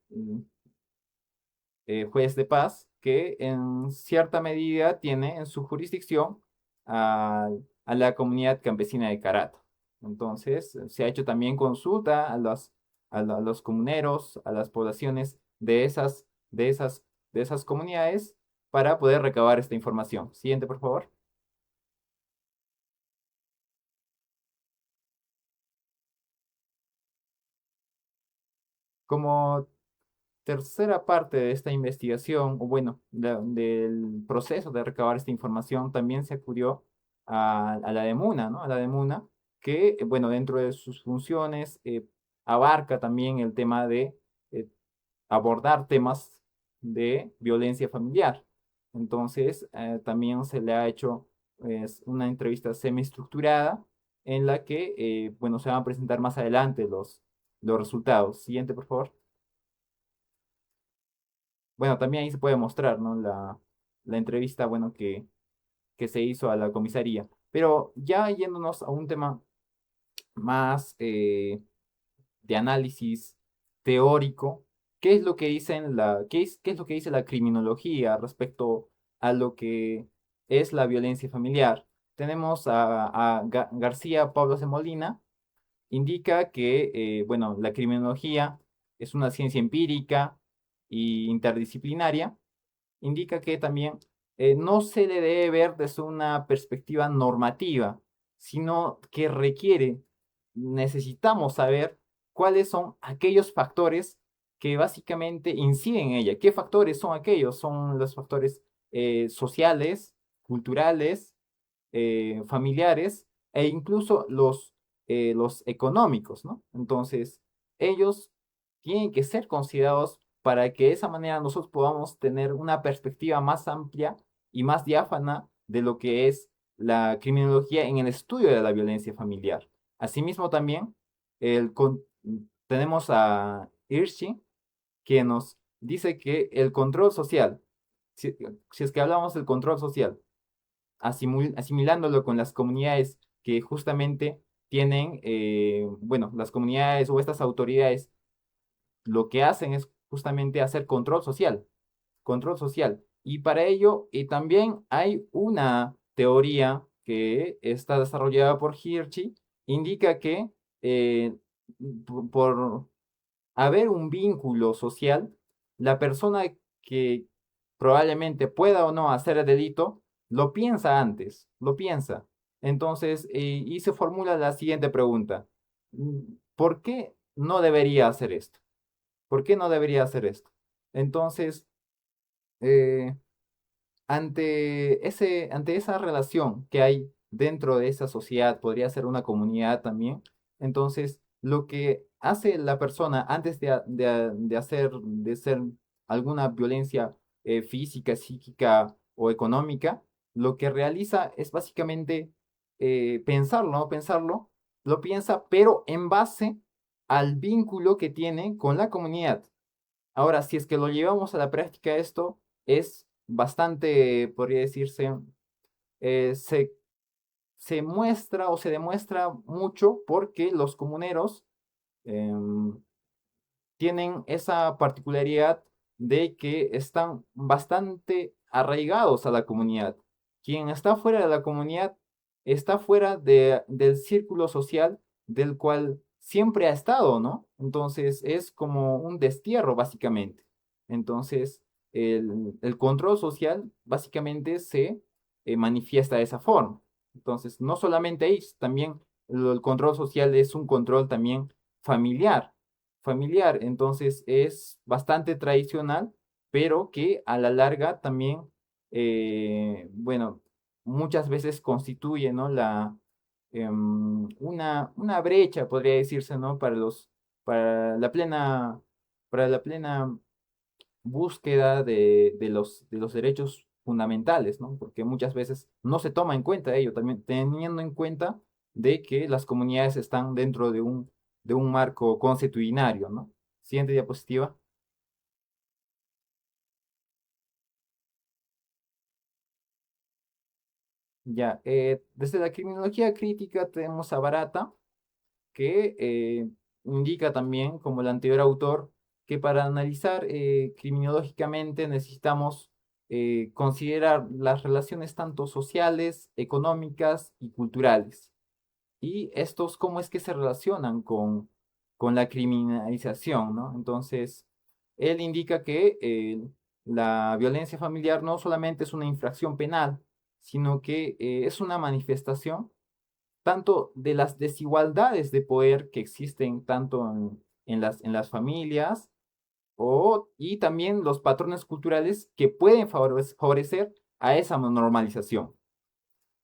juez de paz, que en cierta medida tiene en su jurisdicción a la comunidad campesina de Carato. Entonces, se ha hecho también consulta a los comuneros, a las poblaciones de esas comunidades para poder recabar esta información. Siguiente, por favor. Como tercera parte de esta investigación, o bueno, del proceso de recabar esta información, también se acudió a la DEMUNA, ¿no? A la DEMUNA, que, bueno, dentro de sus funciones abarca también el tema de eh, abordar temas de violencia familiar. Entonces, también se le ha hecho una entrevista semiestructurada en la que, bueno, se van a presentar más adelante los resultados. Siguiente, por favor. Bueno, también ahí se puede mostrar, ¿no? La entrevista, bueno, que se hizo a la comisaría. Pero ya yéndonos a un tema más de análisis teórico, ¿qué es lo que dicen qué es lo que dice la criminología respecto a lo que es la violencia familiar? Tenemos a García Pablo de Molina, indica que, bueno, la criminología es una ciencia empírica e interdisciplinaria. Indica que también no se le debe ver desde una perspectiva normativa, sino que necesitamos saber cuáles son aquellos factores que básicamente inciden en ella. ¿Qué factores son aquellos? Son los factores sociales, culturales, familiares e incluso los económicos, ¿no? Entonces, ellos tienen que ser considerados para que de esa manera nosotros podamos tener una perspectiva más amplia y más diáfana de lo que es la criminología en el estudio de la violencia familiar. Asimismo, también tenemos a Hirschi, que nos dice que el control social, si es que hablamos del control social, asimilándolo con las comunidades que justamente tienen, bueno, las comunidades o estas autoridades lo que hacen es justamente hacer control social. Y para ello también hay una teoría que está desarrollada por Hirschi, indica que eh, por haber un vínculo social, la persona que probablemente pueda o no hacer el delito, lo piensa antes, lo piensa. Entonces, y se formula la siguiente pregunta. ¿Por qué no debería hacer esto? ¿Por qué no debería hacer esto? Entonces, eh, ante esa relación que hay dentro de esa sociedad, podría ser una comunidad también, entonces lo que hace la persona antes de hacer alguna violencia física, psíquica o económica, lo que realiza es básicamente pensarlo, ¿no? Pensarlo, lo piensa, pero en base al vínculo que tiene con la comunidad. Ahora, si es que lo llevamos a la práctica, esto es bastante, podría decirse, eh, se, se muestra o se demuestra mucho porque los comuneros em, tienen esa particularidad de que están bastante arraigados a la comunidad. Quien está fuera de la comunidad está fuera del círculo social del cual siempre ha estado, ¿no? Entonces es como un destierro, básicamente. Entonces, el control social básicamente se manifiesta de esa forma. Entonces, no solamente ahí, también el control social es un control también familiar. Entonces es bastante tradicional, pero que a la larga también, bueno, muchas veces constituye, ¿no? Una brecha, podría decirse, ¿no? Para la plena, para la plena búsqueda de los derechos fundamentales, ¿no? Porque muchas veces no se toma en cuenta ello, también teniendo en cuenta de que las comunidades están dentro de un marco constitucionario, ¿no? Siguiente diapositiva. Ya, desde la criminología crítica tenemos a Barata, que indica también, como el anterior autor, que para analizar criminológicamente necesitamos considerar las relaciones tanto sociales, económicas y culturales. Y estos, cómo es que se relacionan con la criminalización, ¿no? Entonces, él indica que la violencia familiar no solamente es una infracción penal, sino que es una manifestación tanto de las desigualdades de poder que existen tanto en las familias y también los patrones culturales que pueden favorecer a esa normalización.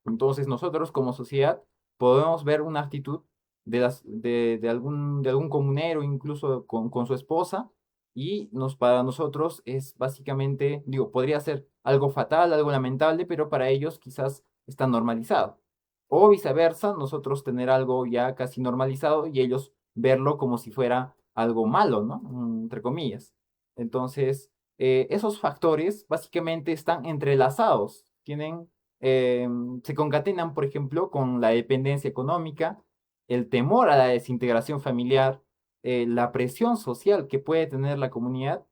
Entonces nosotros como sociedad podemos ver una actitud de algún comunero, incluso con su esposa, y para nosotros es básicamente, digo, podría ser algo fatal, algo lamentable, pero para ellos quizás está normalizado. O viceversa, nosotros tener algo ya casi normalizado y ellos verlo como si fuera algo malo, ¿no? Entre comillas. Entonces, esos factores básicamente están entrelazados, eh, se concatenan, por ejemplo, con la dependencia económica, el temor a la desintegración familiar, la presión social que puede tener la comunidad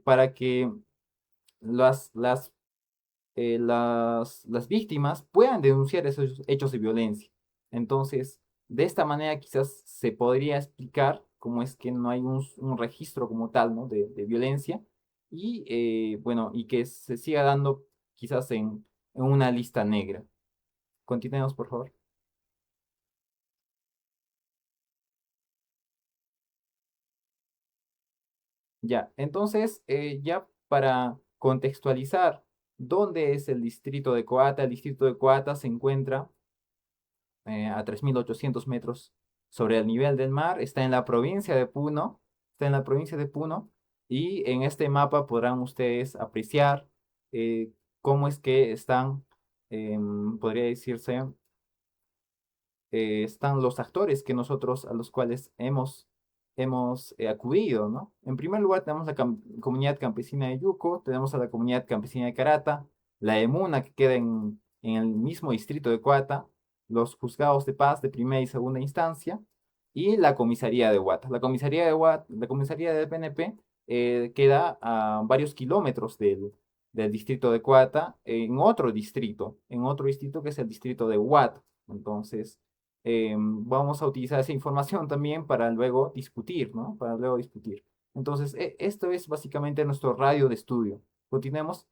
para que las, las, las víctimas puedan denunciar esos hechos de violencia. Entonces, de esta manera quizás se podría explicar cómo es que no hay un registro como tal, ¿no? de violencia y, bueno, y que se siga dando quizás en una lista negra. Continuemos, por favor. Ya, entonces, ya para contextualizar dónde es el distrito de Coata, el distrito de Coata se encuentra a 3.800 metros sobre el nivel del mar, está en la provincia de Puno, está en la provincia de Puno, y en este mapa podrán ustedes apreciar cómo es que están, podría decirse, están los actores que nosotros a los cuales hemos acudido, ¿no? En primer lugar tenemos la comunidad campesina de Yuco, tenemos a la comunidad campesina de Carata, la de Muna que queda en el mismo distrito de Coata, los juzgados de paz de primera y segunda instancia y la comisaría de Huata. La comisaría de PNP queda a varios kilómetros del distrito de Coata, en otro distrito que es el distrito de Huata. Entonces, vamos a utilizar esa información también para luego discutir, ¿no? Para luego discutir. Entonces, esto es básicamente nuestro radio de estudio. Continuemos.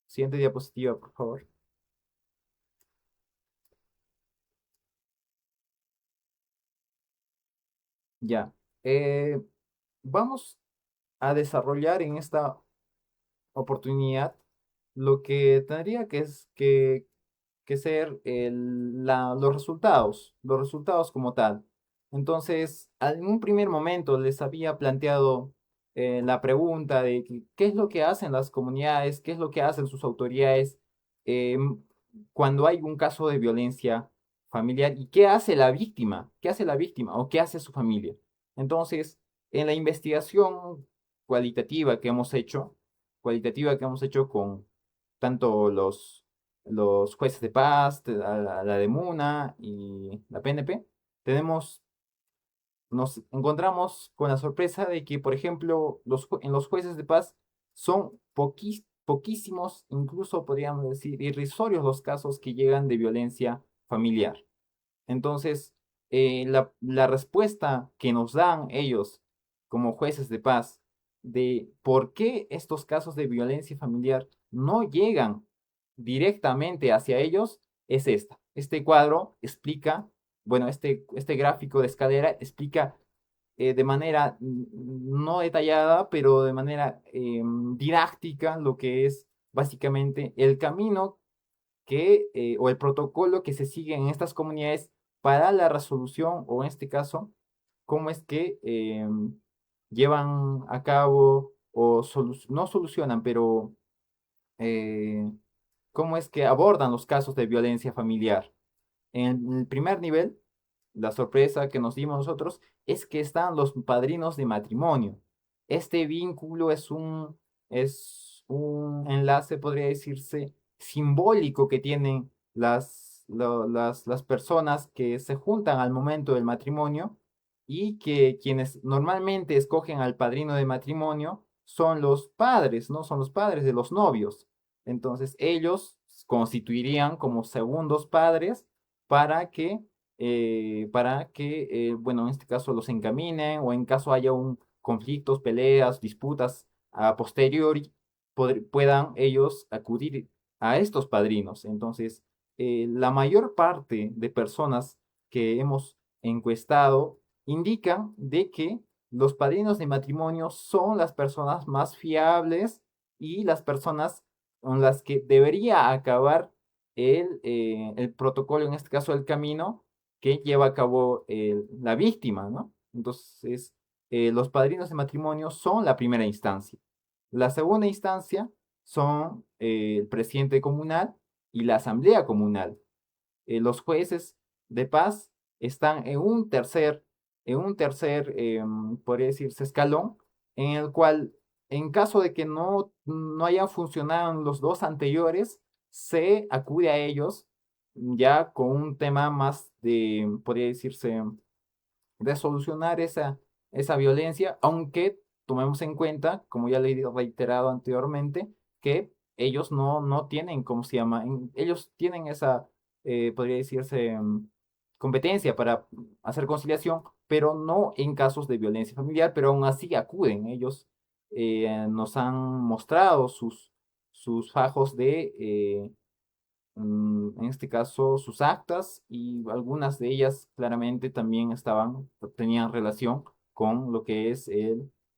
Siguiente diapositiva, por favor. Ya. Eh, Vamos a desarrollar en esta oportunidad lo que tendría que ser los resultados como tal. Entonces, en un primer momento les había planteado la pregunta de qué es lo que hacen las comunidades, qué es lo que hacen sus autoridades eh, cuando hay un caso de violencia familiar y qué hace la víctima o qué hace su familia. Entonces, en la investigación cualitativa que hemos hecho, con tanto los jueces de paz, la de Muna y la PNP, nos encontramos con la sorpresa de que, por ejemplo, en los jueces de paz son poquísimos, incluso podríamos decir irrisorios los casos que llegan de violencia familiar. Entonces, la respuesta que nos dan ellos como jueces de paz de por qué estos casos de violencia familiar no llegan directamente hacia ellos es esta. Este cuadro explica, bueno, este gráfico de escalera explica de manera no detallada, pero de manera didáctica lo que es básicamente el camino o el protocolo que se sigue en estas comunidades para la resolución, o en este caso, cómo es que llevan a cabo o no solucionan, pero eh, cómo es que abordan los casos de violencia familiar. En el primer nivel, la sorpresa que nos dimos nosotros es que están los padrinos de matrimonio. Este vínculo es un enlace, podría decirse, simbólico que tienen las personas que se juntan al momento del matrimonio y que quienes normalmente escogen al padrino de matrimonio son los padres, ¿no? Son los padres de los novios. Entonces ellos constituirían como segundos padres para que bueno, en este caso los encaminen o en caso haya un conflictos, peleas, disputas a posteriori, puedan ellos acudir a estos padrinos. Entonces, la mayor parte de personas que hemos encuestado indican de que los padrinos de matrimonio son las personas más fiables y las personas con las que debería acabar el protocolo, en este caso el camino que lleva a cabo la víctima, ¿no? Entonces, los padrinos de matrimonio son la primera instancia. La segunda instancia son el presidente comunal y la asamblea comunal. Los jueces de paz están podría decirse, escalón, en el cual, en caso de que no hayan funcionado los dos anteriores, se acude a ellos ya con un tema más podría decirse, de solucionar esa violencia, aunque tomemos en cuenta, como ya le he reiterado anteriormente, que ellos no tienen, ¿cómo se llama? Ellos tienen esa, podría decirse, competencia para hacer conciliación, pero no en casos de violencia familiar, pero aún así acuden. Ellos nos han mostrado sus fajos en este caso, sus actas, y algunas de ellas claramente también tenían relación con lo que es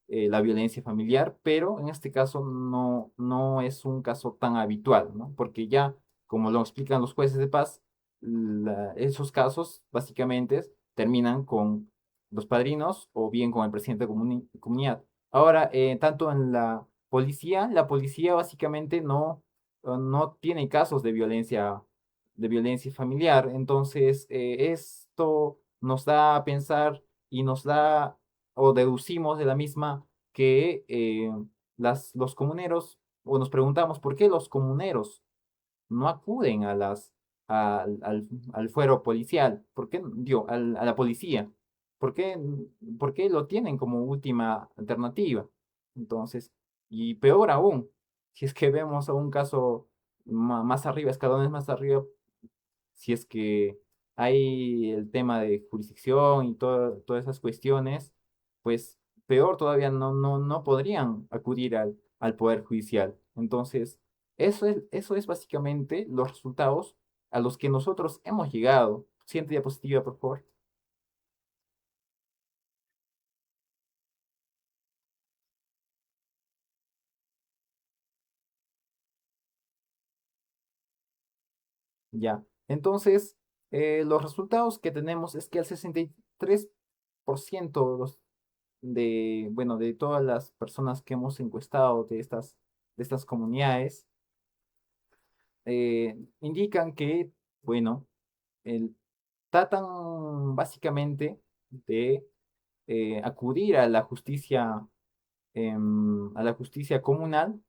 la violencia familiar, pero en este caso no es un caso tan habitual, ¿no? Porque ya, como lo explican los jueces de paz, esos casos básicamente terminan con los padrinos o bien con el presidente de comunidad. Ahora, tanto en la policía básicamente no tiene casos de violencia familiar. Entonces, esto nos da a pensar y nos da, o deducimos de la misma, que los comuneros, o nos preguntamos por qué los comuneros no acuden al fuero policial, ¿por qué, digo, a la policía? ¿Por qué, por qué lo tienen como última alternativa? Entonces, y peor aún, si es que vemos a un caso más arriba, escalones más arriba, si es que hay el tema de jurisdicción y todas esas cuestiones, pues peor todavía no podrían acudir al Poder Judicial. Entonces, eso es básicamente los resultados a los que nosotros hemos llegado. Siguiente diapositiva, por favor. Ya. Entonces, los resultados que tenemos es que el 63% bueno, de todas las personas que hemos encuestado de estas comunidades, indican que, bueno, el, tratan básicamente de acudir a la justicia comunal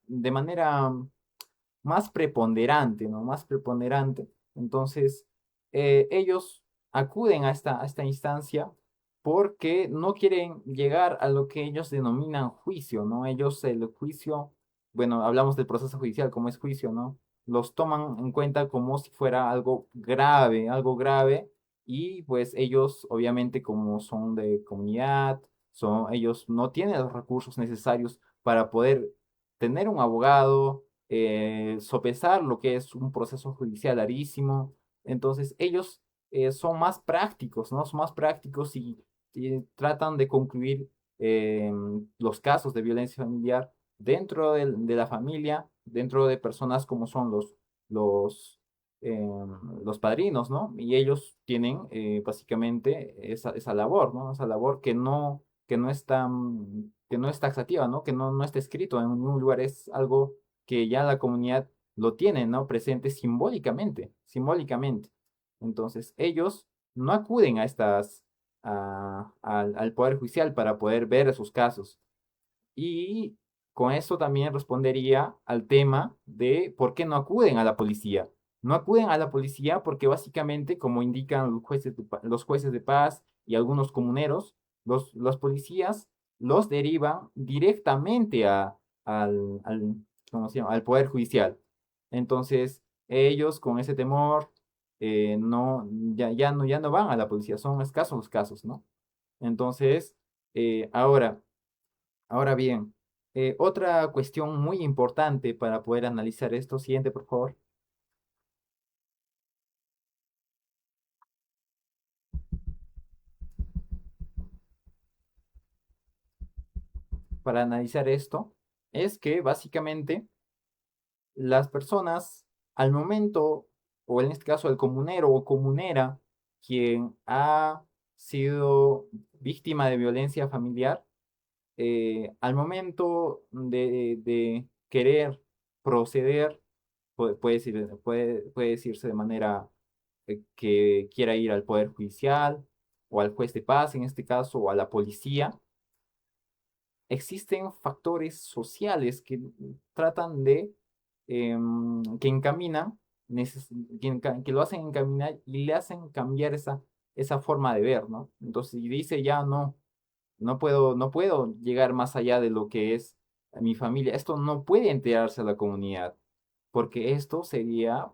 de manera más preponderante, ¿no? Más preponderante. Entonces, ellos acuden a esta instancia porque no quieren llegar a lo que ellos denominan juicio, ¿no? Ellos el juicio, bueno, hablamos del proceso judicial como es juicio, ¿no? Los toman en cuenta como si fuera algo grave, y pues ellos, obviamente, como son de comunidad, ellos no tienen los recursos necesarios para poder tener un abogado, sopesar lo que es un proceso judicial larísimo. Entonces, ellos son más prácticos, ¿no? Son más prácticos y tratan de concluir los casos de violencia familiar dentro de la familia, dentro de personas como son los, los padrinos, ¿no? Y ellos tienen básicamente esa labor, ¿no? Esa labor que no es que no es taxativa, ¿no? Que no está escrito en ningún lugar, es algo que ya la comunidad lo tiene, ¿no? Presente simbólicamente, simbólicamente. Entonces, ellos no acuden al Poder Judicial para poder ver esos casos. Y con eso también respondería al tema de por qué no acuden a la policía. No acuden a la policía porque básicamente, como indican los jueces de paz y algunos comuneros, los policías los derivan directamente ¿cómo se llama? Al Poder Judicial. Entonces, ellos con ese temor ya no van a la policía, son escasos los casos, ¿no? Entonces, ahora, ahora bien, otra cuestión muy importante para poder analizar esto, siguiente, por favor. Para analizar esto, es que básicamente las personas al momento, o en este caso el comunero o comunera, quien ha sido víctima de violencia familiar, al momento de querer proceder, puede decirse de manera que quiera ir al Poder Judicial o al juez de paz, en este caso, o a la policía. Existen factores sociales que tratan que encaminan, que lo hacen encaminar y le hacen cambiar esa forma de ver, ¿no? Entonces, y dice ya no puedo llegar más allá de lo que es mi familia. Esto no puede enterarse a la comunidad, porque esto sería,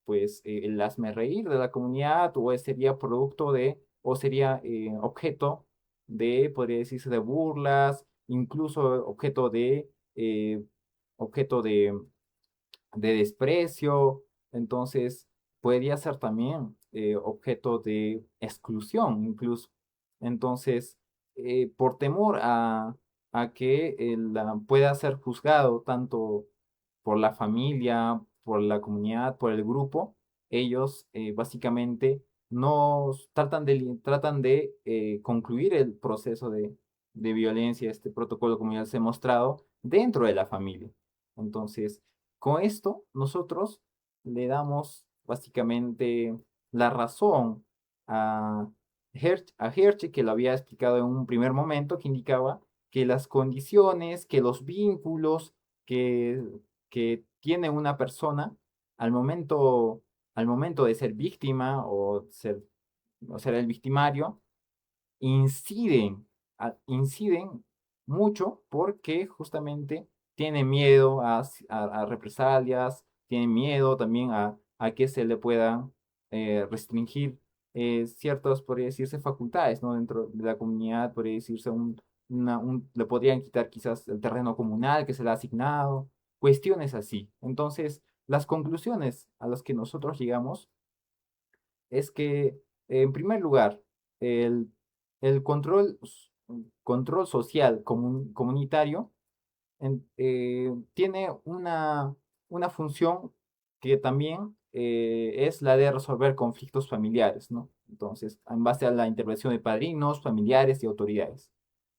pues, el reír de la comunidad, o sería producto o sería podría decirse, de burlas, incluso eh, objeto de desprecio. Entonces, podría ser también objeto de exclusión, incluso. Entonces, por temor a que pueda ser juzgado tanto por la familia, por la comunidad, por el grupo, ellos básicamente tratan de concluir el proceso de violencia, este protocolo, como ya les he mostrado, dentro de la familia. Entonces, con esto nosotros le damos básicamente la razón a Hertz, que lo había explicado en un primer momento, que indicaba que las condiciones, que los vínculos que, que tiene una persona al momento, al momento de ser víctima o ser el victimario, inciden mucho porque justamente tiene miedo a represalias, tiene miedo también a que se le puedan restringir ciertas, podría decirse, facultades, ¿no? Dentro de la comunidad, podría decirse, le podrían quitar quizás el terreno comunal que se le ha asignado, cuestiones así. Entonces, las conclusiones a las que nosotros llegamos es que, en primer lugar, el, el control social comunitario tiene una función que también es la de resolver conflictos familiares, ¿no? Entonces, en base a la intervención de padrinos, familiares y autoridades.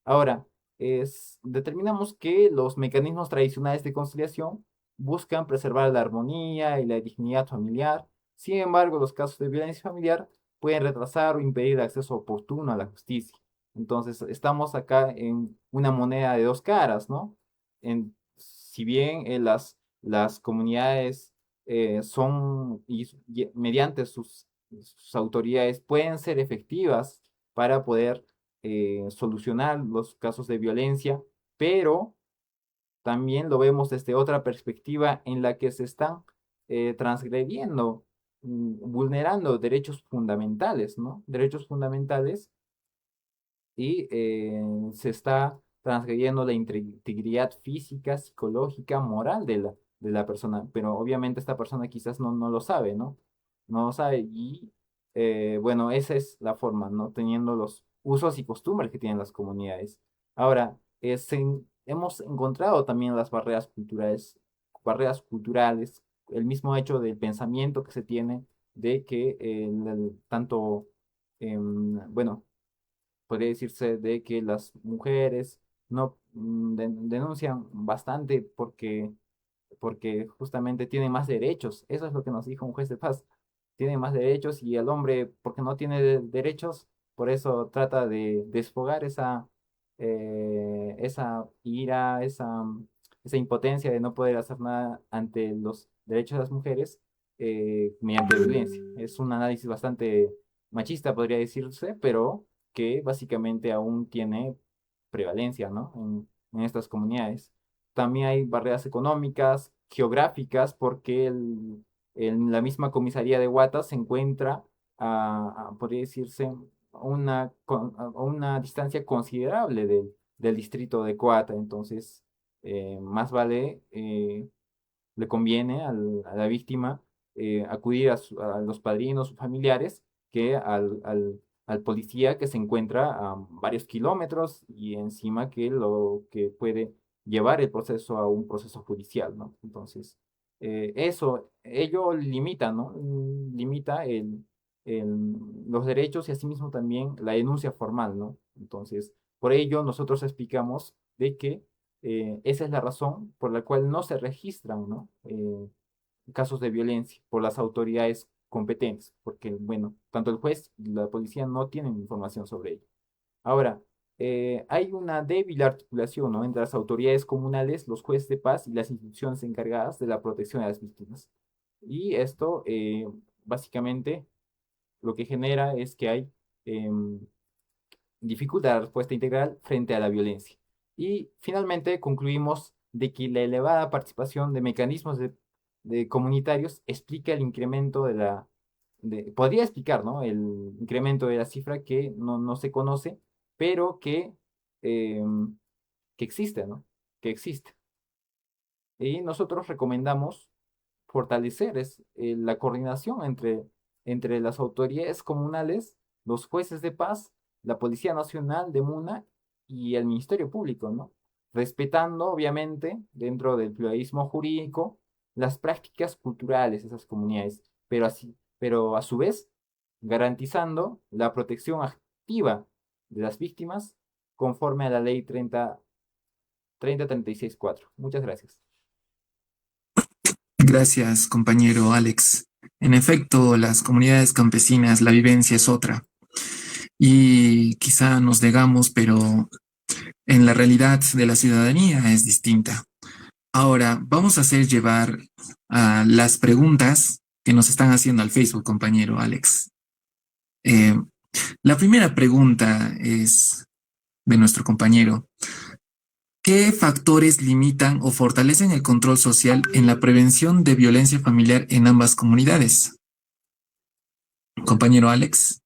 Ahora, determinamos que los mecanismos tradicionales de conciliación buscan preservar la armonía y la dignidad familiar. Sin embargo, los casos de violencia familiar pueden retrasar o impedir el acceso oportuno a la justicia. Entonces, estamos acá en una moneda de dos caras, ¿no? Si bien las comunidades mediante sus autoridades pueden ser efectivas para poder solucionar los casos de violencia, pero también lo vemos desde otra perspectiva en la que se están transgrediendo, vulnerando derechos fundamentales, ¿no? Derechos fundamentales y se está transgrediendo la integridad física, psicológica, moral de la persona, pero obviamente esta persona quizás no lo sabe, ¿no? No lo sabe y bueno, esa es la forma, ¿no? Teniendo los usos y costumbres que tienen las comunidades. Ahora, hemos encontrado también las barreras culturales, el mismo hecho del pensamiento que se tiene de que tanto, bueno, podría decirse de que las mujeres no denuncian bastante porque justamente tienen más derechos. Eso es lo que nos dijo un juez de paz. Tiene más derechos y el hombre, porque no tiene derechos, por eso trata de desfogar esa ira, esa impotencia de no poder hacer nada ante los derechos de las mujeres mediante violencia. Es un análisis bastante machista, podría decirse, pero que básicamente aún tiene prevalencia, ¿no? En estas comunidades. También hay barreras económicas, geográficas, porque en la misma comisaría de Guata se encuentra, podría decirse, a una distancia considerable del distrito de Coata. Entonces, más vale, le conviene a la víctima acudir a los padrinos o familiares que al policía que se encuentra a varios kilómetros y encima que lo que puede llevar el proceso a un proceso judicial, ¿no? Entonces, ello limita, ¿no? Limita los derechos y asimismo también la denuncia formal, ¿no? Entonces, por ello nosotros explicamos de que esa es la razón por la cual no se registran, ¿no? Casos de violencia por las autoridades competentes, porque, bueno, tanto el juez y la policía no tienen información sobre ello. Ahora, hay una débil articulación, ¿no? Entre las autoridades comunales, los jueces de paz y las instituciones encargadas de la protección de las víctimas. Y esto, básicamente, lo que genera es que hay dificulta la respuesta integral frente a la violencia. Y finalmente concluimos de que la elevada participación de mecanismos de comunitarios explica el incremento podría explicar, ¿no? El incremento de la cifra que no se conoce, pero que existe, ¿no? Que existe. Y nosotros recomendamos fortalecer la coordinación entre las autoridades comunales, los jueces de paz, la Policía Nacional de Muna y el Ministerio Público, ¿no? Respetando, obviamente, dentro del pluralismo jurídico, las prácticas culturales de esas comunidades, pero a su vez garantizando la protección activa de las víctimas conforme a la ley 3036-4. Muchas gracias. Gracias, compañero Alex. En efecto, las comunidades campesinas, la vivencia es otra. Y quizá nos negamos, pero en la realidad de la ciudadanía es distinta. Ahora, vamos a hacer llevar a las preguntas que nos están haciendo al Facebook, compañero Alex. Eh, la primera pregunta es de nuestro compañero. ¿Qué factores limitan o fortalecen el control social en la prevención de violencia familiar en ambas comunidades? Compañero Alex.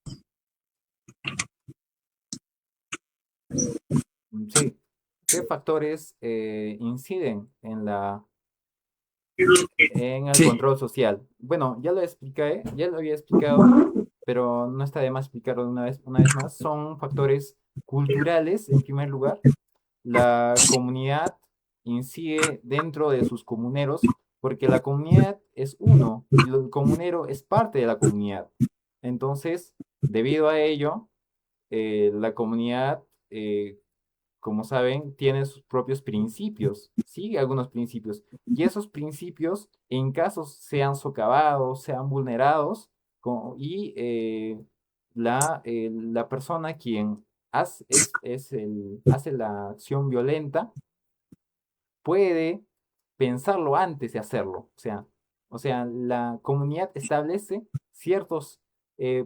Sí. ¿Qué factores inciden en el Sí, control social? Bueno, ya lo expliqué, ya lo había explicado, pero no está de más explicarlo una vez más. Son factores culturales, en primer lugar. La comunidad incide dentro de sus comuneros, porque la comunidad es uno y el comunero es parte de la comunidad. Entonces, debido a ello, la comunidad, como saben, tiene sus propios principios, sigue algunos principios, y esos principios, en casos sean socavados, sean vulnerados, la persona quien hace la acción violenta puede pensarlo antes de hacerlo. O sea, la comunidad establece ciertos, eh,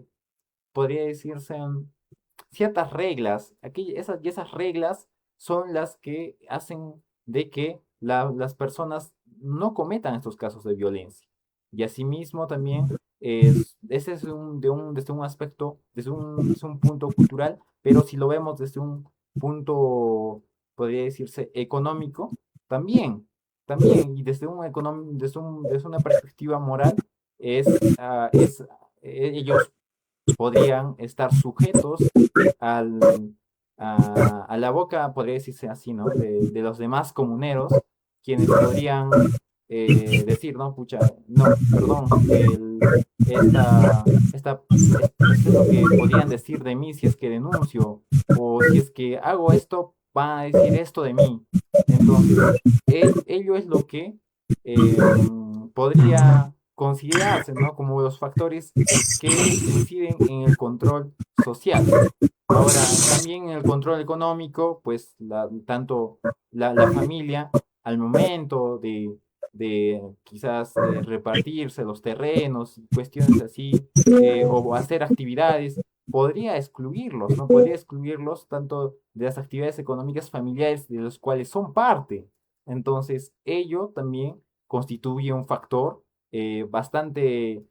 podría decirse, ciertas reglas. Y esas reglas son las que hacen de que las personas no cometan estos casos de violencia. Y asimismo también ese es desde un aspecto, desde un punto cultural, pero si lo vemos desde un punto, podría decirse, económico, también, también, y desde una perspectiva moral, ellos podrían estar sujetos al, a la boca, podría decirse así, ¿no? De los demás comuneros, quienes podrían decir, no, pucha, no, perdón, esto es lo que podrían decir de mí si es que denuncio, o si es que hago esto, van a decir esto de mí. Entonces, ello es lo que podría considerarse, ¿no? Como los factores que inciden en el control social. Ahora, también en el control económico, pues tanto la familia, al momento de quizás repartirse los terrenos, cuestiones así, o hacer actividades, podría excluirlos, ¿no? Podría excluirlos tanto de las actividades económicas familiares de los cuales son parte. Entonces, ello también constituye un factor bastante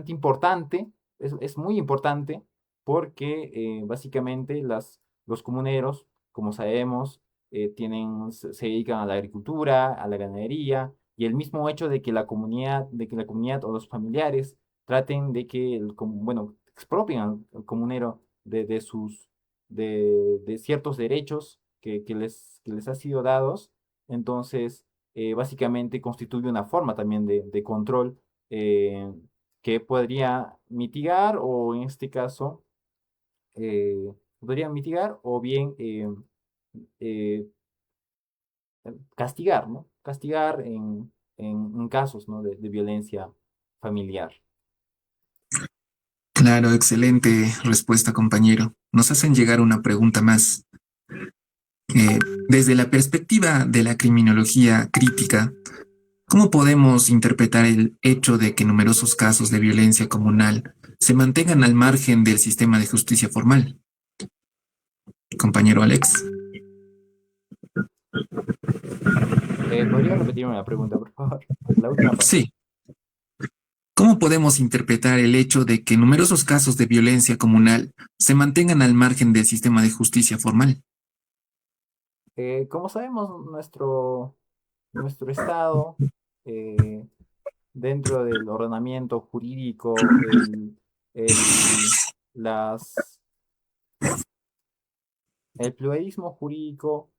importante, es muy importante porque básicamente los comuneros, como sabemos, se dedican a la agricultura, a la ganadería, y el mismo hecho de que la comunidad o los familiares traten de que, bueno, expropien al comunero de ciertos derechos que les ha sido dados, entonces básicamente constituye una forma también de control eh, que podría mitigar o en este caso podría mitigar o bien eh, castigar, ¿no? Castigar en casos, ¿no? de violencia familiar. claro, excelente respuesta, compañero. Nos hacen llegar una pregunta más. Desde la perspectiva de la criminología crítica, ¿cómo podemos interpretar el hecho de que numerosos casos de violencia comunal se mantengan al margen del sistema de justicia formal? Compañero Alex. ¿Podría repetirme la pregunta, por favor? La última parte. Sí. ¿Cómo podemos interpretar el hecho de que numerosos casos de violencia comunal se mantengan al margen del sistema de justicia formal? Como sabemos, nuestro Estado, eh, dentro del ordenamiento jurídico, el, las, el pluralismo jurídico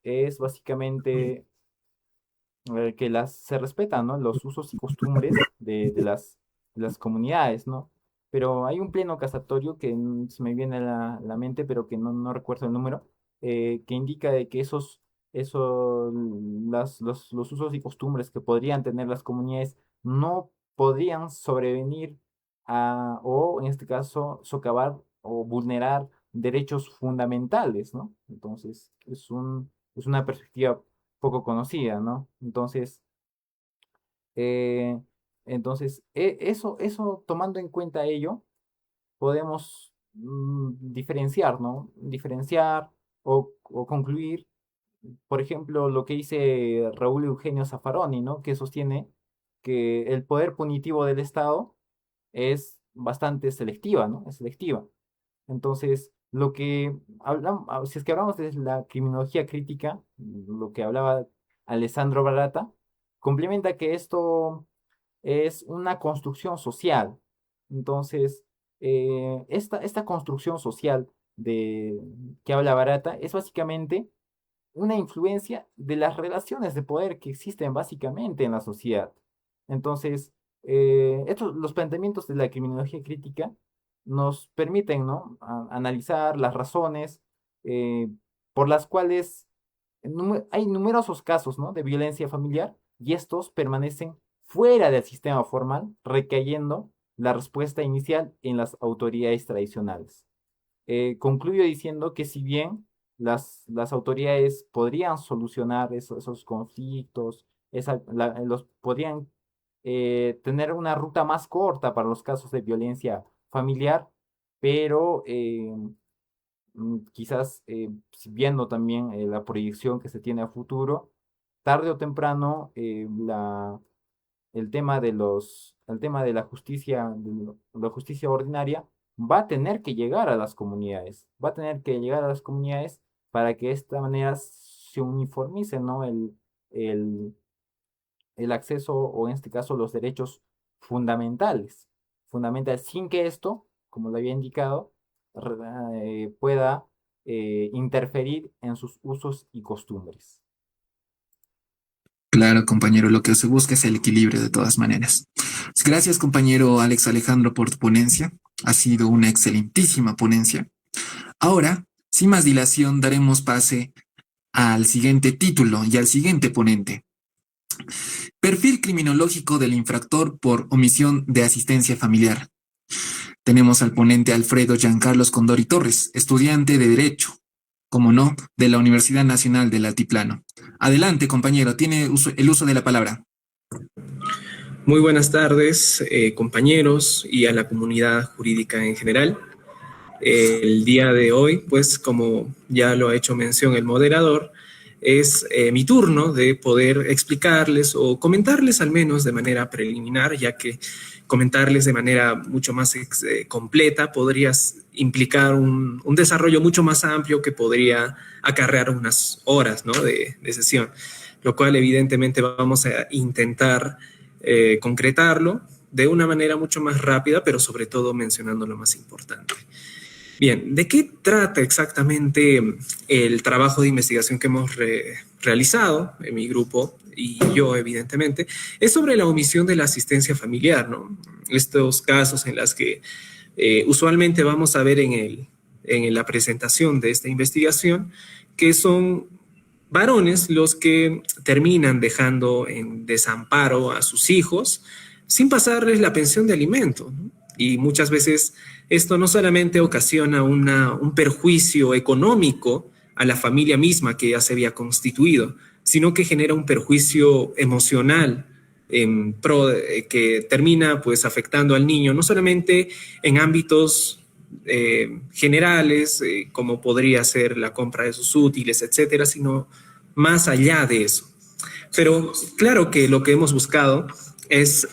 es básicamente que se respetan, ¿no? Los usos y costumbres de las comunidades, ¿no? Pero hay un pleno casatorio que se me viene a la mente, pero que no recuerdo el número, que indica de que los usos y costumbres que podrían tener las comunidades no podrían sobrevenir o en este caso socavar o vulnerar derechos fundamentales, ¿no? Entonces, es una perspectiva poco conocida, ¿no? Eh, eso, tomando en cuenta ello, podemos diferenciar, ¿no? Diferenciar o concluir, por ejemplo, lo que dice Raúl Eugenio Zaffaroni, ¿no? Que sostiene que el poder punitivo del Estado es bastante selectiva, ¿no? Es selectiva. Entonces, lo que hablamos, si es que hablamos de la criminología crítica, lo que hablaba Alessandro Barata, complementa que esto es una construcción social. Entonces, esta construcción social que habla Barata es básicamente una influencia de las relaciones de poder que existen básicamente en la sociedad. Entonces, los planteamientos de la criminología crítica nos permiten, ¿no? Analizar las razones eh, por las cuales hay numerosos casos, ¿no? De violencia familiar y estos permanecen fuera del sistema formal, recayendo la respuesta inicial en las autoridades tradicionales. Concluyo diciendo que si bien las autoridades podrían solucionar esos conflictos, podrían tener una ruta más corta para los casos de violencia familiar, pero quizás viendo también la proyección que se tiene a futuro, tarde o temprano el tema de la justicia ordinaria va a tener que llegar a las comunidades, va a tener que llegar a las comunidades para que de esta manera se uniformice, ¿no? El acceso o en este caso los derechos fundamentales, sin que esto, como lo había indicado, pueda interferir en sus usos y costumbres. Claro, compañero, lo que se busca es el equilibrio de todas maneras. Gracias, compañero Alex Alejandro, por tu ponencia. Ha sido una excelentísima ponencia. Ahora, sin más dilación, daremos pase al siguiente título y al siguiente ponente. Perfil criminológico del infractor por omisión de asistencia familiar. Tenemos al ponente Alfredo Giancarlos Condori Torres, estudiante de Derecho, como no, de la Universidad Nacional del Altiplano. Adelante, compañero, tiene el uso de la palabra. Muy buenas tardes, compañeros y a la comunidad jurídica en general. El día de hoy, pues como ya lo ha hecho mención el moderador, es mi turno de poder explicarles o comentarles al menos de manera preliminar, ya que comentarles de manera mucho más completa podría implicar un desarrollo mucho más amplio que podría acarrear unas horas, ¿no? de sesión, lo cual evidentemente vamos a intentar concretarlo de una manera mucho más rápida, pero sobre todo mencionando lo más importante. Bien, ¿de qué trata exactamente el trabajo de investigación que hemos realizado en mi grupo y yo, evidentemente? Es sobre la omisión de la asistencia familiar, ¿no? Estos casos en los que usualmente vamos a ver en la presentación de esta investigación, que son varones los que terminan dejando en desamparo a sus hijos sin pasarles la pensión de alimento, ¿no? Y muchas veces esto no solamente ocasiona un perjuicio económico a la familia misma que ya se había constituido, sino que genera un perjuicio emocional que termina pues afectando al niño, no solamente en ámbitos generales, como podría ser la compra de sus útiles, etcétera, sino más allá de eso. Pero claro que lo que hemos buscado es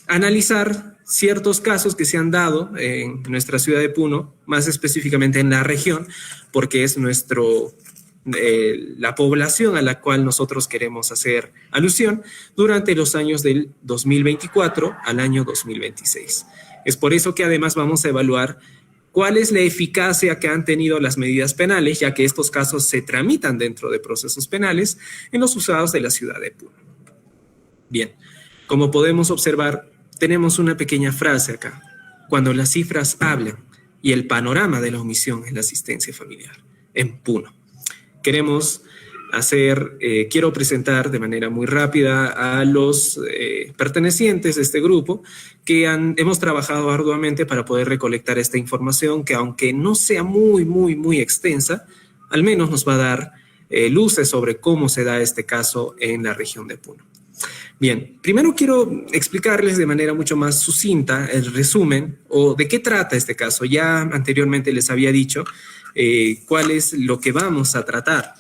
analizar ciertos casos que se han dado en nuestra ciudad de Puno, más específicamente en la región, porque es la población a la cual nosotros queremos hacer alusión durante los años del 2024 al año 2026. Es por eso que además vamos a evaluar cuál es la eficacia que han tenido las medidas penales, ya que estos casos se tramitan dentro de procesos penales en los juzgados de la ciudad de Puno. Bien, como podemos observar, tenemos una pequeña frase acá. Cuando las cifras hablan y el panorama de la omisión en la asistencia familiar en Puno. Queremos quiero presentar de manera muy rápida a los pertenecientes de este grupo que hemos trabajado arduamente para poder recolectar esta información que, aunque no sea muy extensa, al menos nos va a dar luces sobre cómo se da este caso en la región de Puno. Bien, primero quiero explicarles de manera mucho más sucinta el resumen o de qué trata este caso. Ya anteriormente les había dicho cuál es lo que vamos a tratar.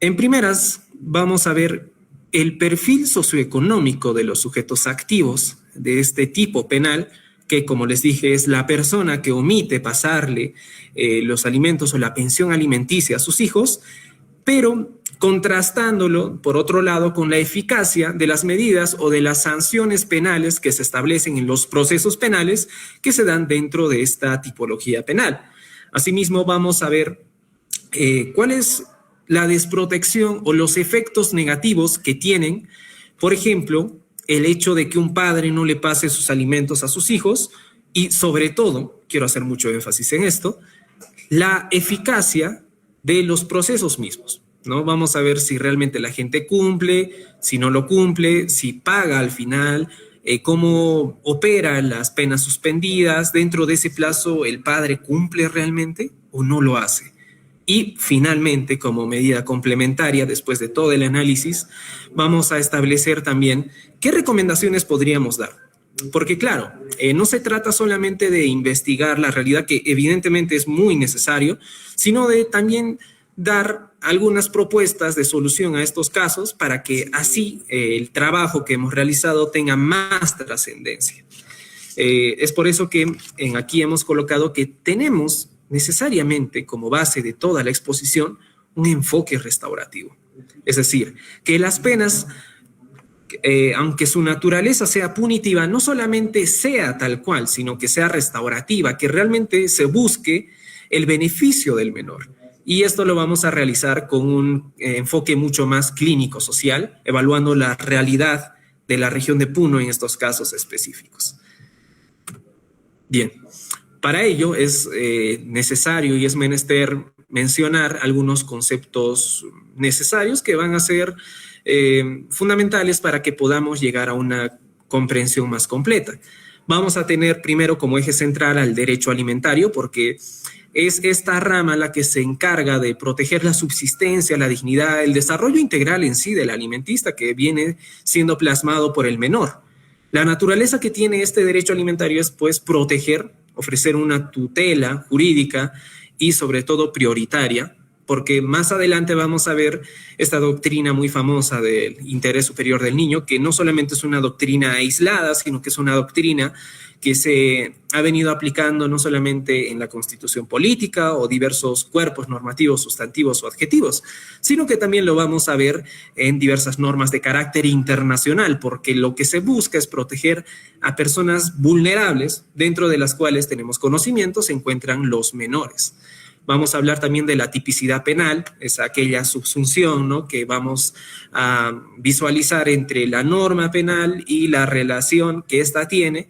En primeras, vamos a ver el perfil socioeconómico de los sujetos activos de este tipo penal, que, como les dije, es la persona que omite pasarle los alimentos o la pensión alimenticia a sus hijos, pero contrastándolo, por otro lado, con la eficacia de las medidas o de las sanciones penales que se establecen en los procesos penales que se dan dentro de esta tipología penal. Asimismo, vamos a ver cuál es la desprotección o los efectos negativos que tienen, por ejemplo, el hecho de que un padre no le pase sus alimentos a sus hijos y, sobre todo, quiero hacer mucho énfasis en esto, la eficacia de los procesos mismos, ¿no? Vamos a ver si realmente la gente cumple, si no lo cumple, si paga al final, cómo operan las penas suspendidas. Dentro de ese plazo, ¿el padre cumple realmente o no lo hace? Y finalmente, como medida complementaria, después de todo el análisis, vamos a establecer también qué recomendaciones podríamos dar. Porque claro, no se trata solamente de investigar la realidad, que evidentemente es muy necesario, sino de también dar algunas propuestas de solución a estos casos para que así el trabajo que hemos realizado tenga más trascendencia. Es por eso que aquí hemos colocado que tenemos necesariamente como base de toda la exposición un enfoque restaurativo. Es decir, que las penas, aunque su naturaleza sea punitiva, no solamente sea tal cual, sino que sea restaurativa, que realmente se busque el beneficio del menor. Y esto lo vamos a realizar con un enfoque mucho más clínico-social, evaluando la realidad de la región de Puno en estos casos específicos. Bien. Para ello es necesario y es menester mencionar algunos conceptos necesarios que van a ser fundamentales para que podamos llegar a una comprensión más completa. Vamos a tener primero como eje central al derecho alimentario, porque es esta rama la que se encarga de proteger la subsistencia, la dignidad, el desarrollo integral en sí del alimentista, que viene siendo plasmado por el menor. La naturaleza que tiene este derecho alimentario es, pues, proteger, ofrecer una tutela jurídica y sobre todo prioritaria, porque más adelante vamos a ver esta doctrina muy famosa del interés superior del niño, que no solamente es una doctrina aislada, sino que es una doctrina que se ha venido aplicando no solamente en la Constitución política o diversos cuerpos normativos, sustantivos o adjetivos, sino que también lo vamos a ver en diversas normas de carácter internacional, porque lo que se busca es proteger a personas vulnerables, dentro de las cuales tenemos conocimiento, se encuentran los menores. Vamos a hablar también de la tipicidad penal, es aquella subsunción, ¿no?, que vamos a visualizar entre la norma penal y la relación que ésta tiene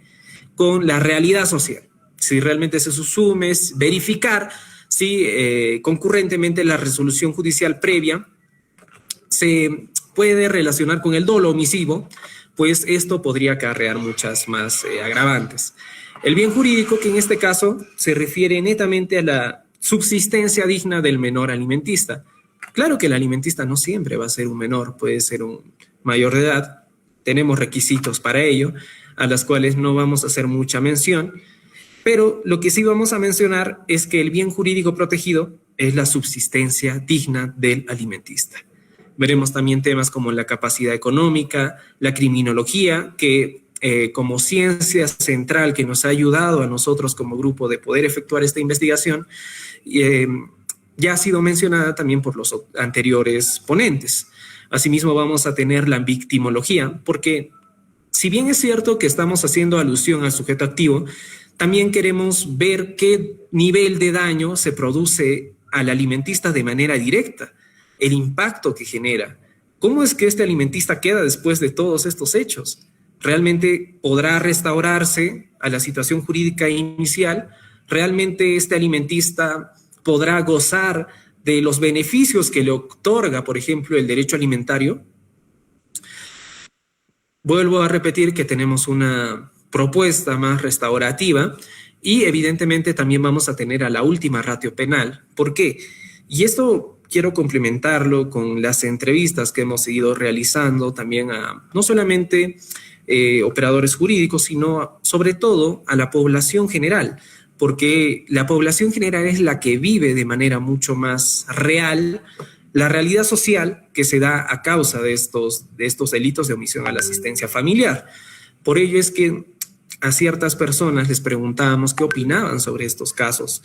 con la realidad social. Si realmente se subsume, verificar si concurrentemente la resolución judicial previa se puede relacionar con el dolo omisivo, pues esto podría acarrear muchas más agravantes. El bien jurídico, que en este caso se refiere netamente a la subsistencia digna del menor alimentista. Claro que el alimentista no siempre va a ser un menor, puede ser un mayor de edad. Tenemos requisitos para ello, a las cuales no vamos a hacer mucha mención, pero lo que sí vamos a mencionar es que el bien jurídico protegido es la subsistencia digna del alimentista. Veremos también temas como la capacidad económica, la criminología, que como ciencia central que nos ha ayudado a nosotros como grupo de poder efectuar esta investigación, ya ha sido mencionada también por los anteriores ponentes. Asimismo, vamos a tener la victimología, porque si bien es cierto que estamos haciendo alusión al sujeto activo, también queremos ver qué nivel de daño se produce al alimentista de manera directa, el impacto que genera. ¿Cómo es que este alimentista queda después de todos estos hechos? ¿Realmente podrá restaurarse a la situación jurídica inicial? ¿Realmente este alimentista podrá gozar de los beneficios que le otorga, por ejemplo, el derecho alimentario, vuelvo a repetir que tenemos una propuesta más restaurativa y evidentemente también vamos a tener a la última ratio penal. ¿Por qué? Y esto quiero complementarlo con las entrevistas que hemos seguido realizando también a no solamente operadores jurídicos, sino sobre todo a la población general, porque la población general es la que vive de manera mucho más real la realidad social que se da a causa de estos delitos de omisión a la asistencia familiar. Por ello es que a ciertas personas les preguntábamos qué opinaban sobre estos casos,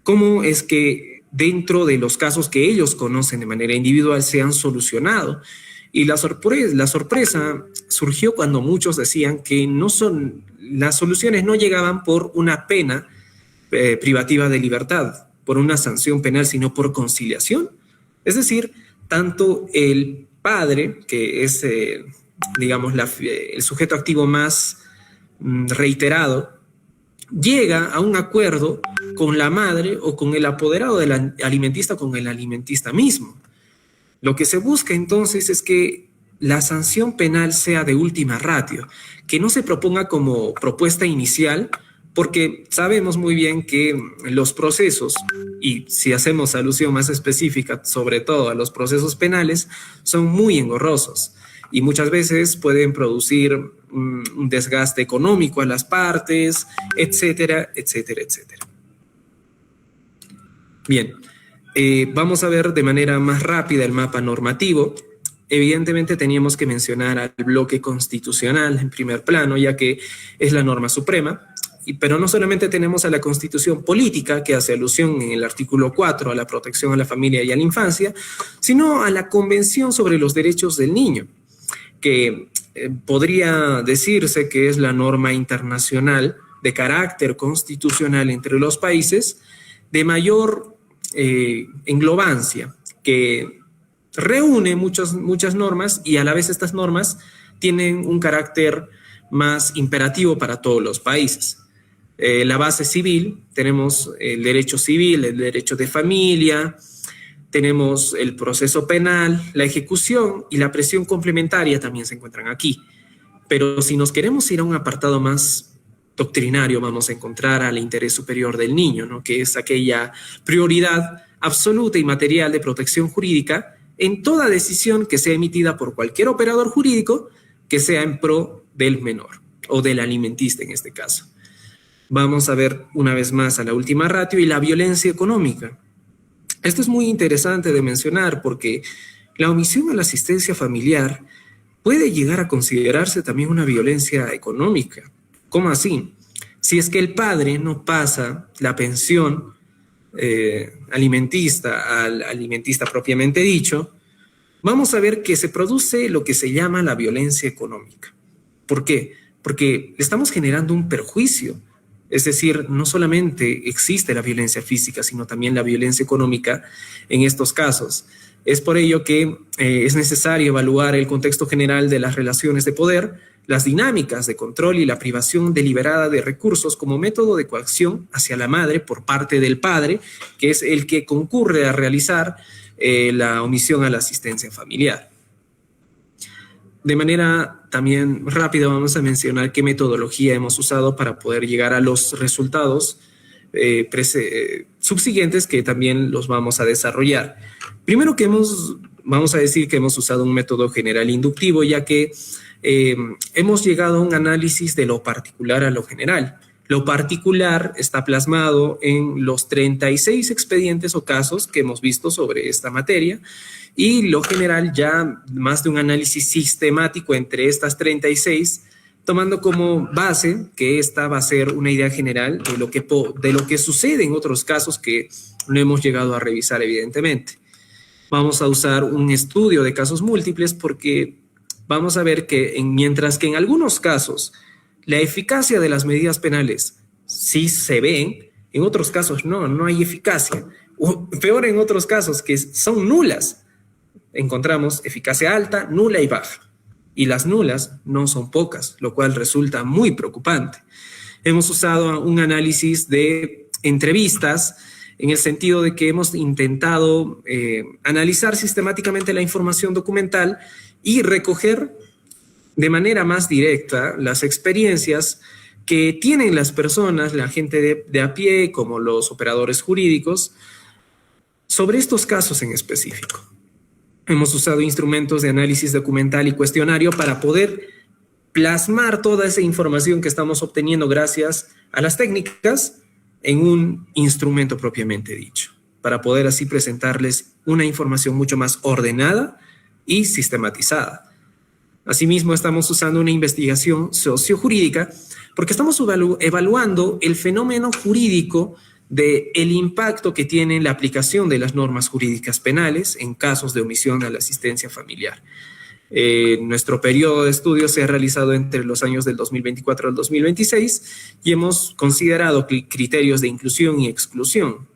cómo es que dentro de los casos que ellos conocen de manera individual se han solucionado. Y la sorpresa surgió cuando muchos decían que las soluciones no llegaban por una pena privativa de libertad, por una sanción penal, sino por conciliación. Es decir, tanto el padre, que es, digamos, el sujeto activo más reiterado, llega a un acuerdo con la madre o con el apoderado del alimentista, con el alimentista mismo. Lo que se busca entonces es que la sanción penal sea de última ratio, que no se proponga como propuesta inicial, porque sabemos muy bien que los procesos, y si hacemos alusión más específica sobre todo a los procesos penales, son muy engorrosos y muchas veces pueden producir un desgaste económico a las partes, etcétera, etcétera, etcétera. Bien, vamos a ver de manera más rápida el mapa normativo. Evidentemente teníamos que mencionar al bloque constitucional en primer plano, ya que es la norma suprema. Pero no solamente tenemos a la Constitución política, que hace alusión en el artículo 4 a la protección a la familia y a la infancia, sino a la Convención sobre los Derechos del Niño, que podría decirse que es la norma internacional de carácter constitucional entre los países de mayor englobancia, que reúne muchas normas y a la vez estas normas tienen un carácter más imperativo para todos los países. La base civil, tenemos el derecho civil, el derecho de familia, tenemos el proceso penal, la ejecución y la presión complementaria también se encuentran aquí. Pero si nos queremos ir a un apartado más doctrinario, vamos a encontrar al interés superior del niño, ¿no? Que es aquella prioridad absoluta y material de protección jurídica en toda decisión que sea emitida por cualquier operador jurídico que sea en pro del menor o del alimentista en este caso. Vamos a ver una vez más a la última ratio y la violencia económica. Esto es muy interesante de mencionar porque la omisión a la asistencia familiar puede llegar a considerarse también una violencia económica. ¿Cómo así? Si es que el padre no pasa la pensión alimentista al alimentista propiamente dicho, vamos a ver que se produce lo que se llama la violencia económica. ¿Por qué? Porque le estamos generando un perjuicio. Es decir, no solamente existe la violencia física, sino también la violencia económica en estos casos. Es por ello que es necesario evaluar el contexto general de las relaciones de poder, las dinámicas de control y la privación deliberada de recursos como método de coacción hacia la madre por parte del padre, que es el que concurre a realizar la omisión a la asistencia familiar. De manera también rápida vamos a mencionar qué metodología hemos usado para poder llegar a los resultados subsiguientes que también los vamos a desarrollar. Primero vamos a decir que hemos usado un método general inductivo, ya que hemos llegado a un análisis de lo particular a lo general. Lo particular está plasmado en los 36 expedientes o casos que hemos visto sobre esta materia y lo general ya más de un análisis sistemático entre estas 36, tomando como base que esta va a ser una idea general de lo que sucede en otros casos que no hemos llegado a revisar evidentemente. Vamos a usar un estudio de casos múltiples porque vamos a ver que mientras que en algunos casos la eficacia de las medidas penales sí se ven, en otros casos no hay eficacia. O peor, en otros casos que son nulas, encontramos eficacia alta, nula y baja. Y las nulas no son pocas, lo cual resulta muy preocupante. Hemos usado un análisis de entrevistas en el sentido de que hemos intentado analizar sistemáticamente la información documental y recoger de manera más directa las experiencias que tienen las personas, la gente de a pie, como los operadores jurídicos, sobre estos casos en específico. Hemos usado instrumentos de análisis documental y cuestionario para poder plasmar toda esa información que estamos obteniendo gracias a las técnicas en un instrumento propiamente dicho, para poder así presentarles una información mucho más ordenada y sistematizada. Asimismo, estamos usando una investigación sociojurídica porque estamos evaluando el fenómeno jurídico del impacto que tiene la aplicación de las normas jurídicas penales en casos de omisión a la asistencia familiar. Nuestro periodo de estudio se ha realizado entre los años del 2024 al 2026 y hemos considerado criterios de inclusión y exclusión.